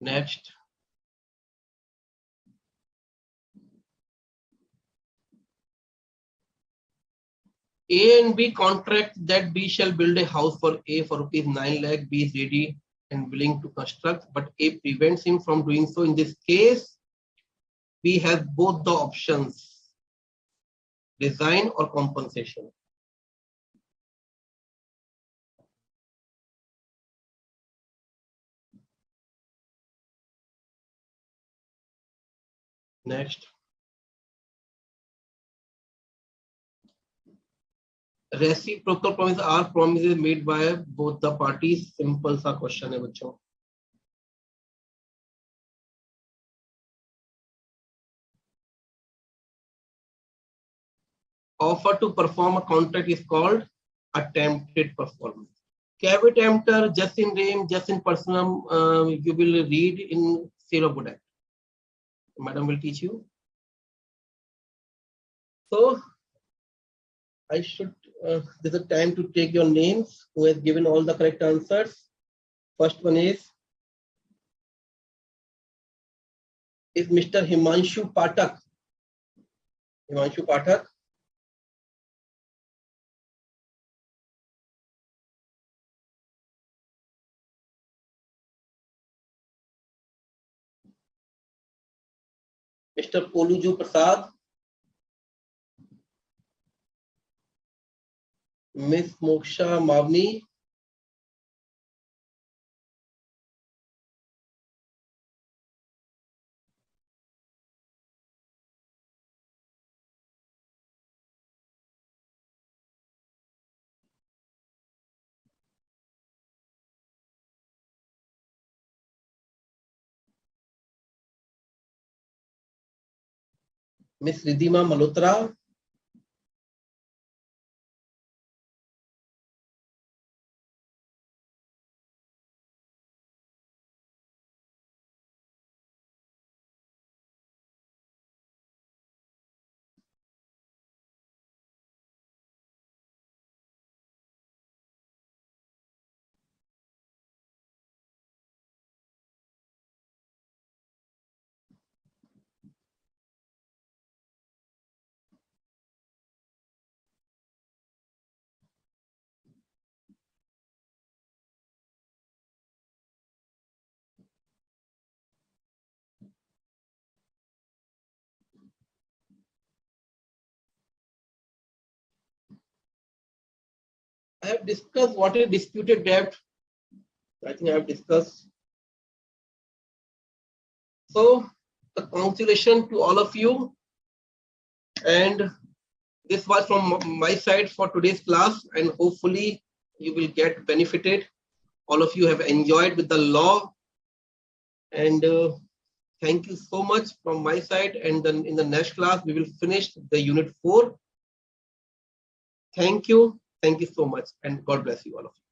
Next. A and B contract that B shall build a house for A for rupees 9 lakh. B is ready and willing to construct, but A prevents him from doing so. In this case, B has both the options, design or compensation. Next. Reciprocal promises are promises made by both the parties. Simple सा question है बच्चों. Offer to perform a contract is called attempted performance. Caveat emptor, just in name, just in personam, you will read in Sale of Good Act. Madam will teach you. So I should, this is the time to take your names who has given all the correct answers. First one is Mr. Himanshu Pathak. Himanshu Pathak. Mr. Poluju Prasad. Miss Moksha Mavni. Miss Ridhima Malhotra. I have discussed what is disputed debt. I think I have discussed. So the congratulations to all of you, and this was from my side for today's class, and hopefully you will get benefited. All of you have enjoyed with the law, and thank you so much from my side. And then in the next class we will finish the unit 4. Thank you so much, and God bless you all of you.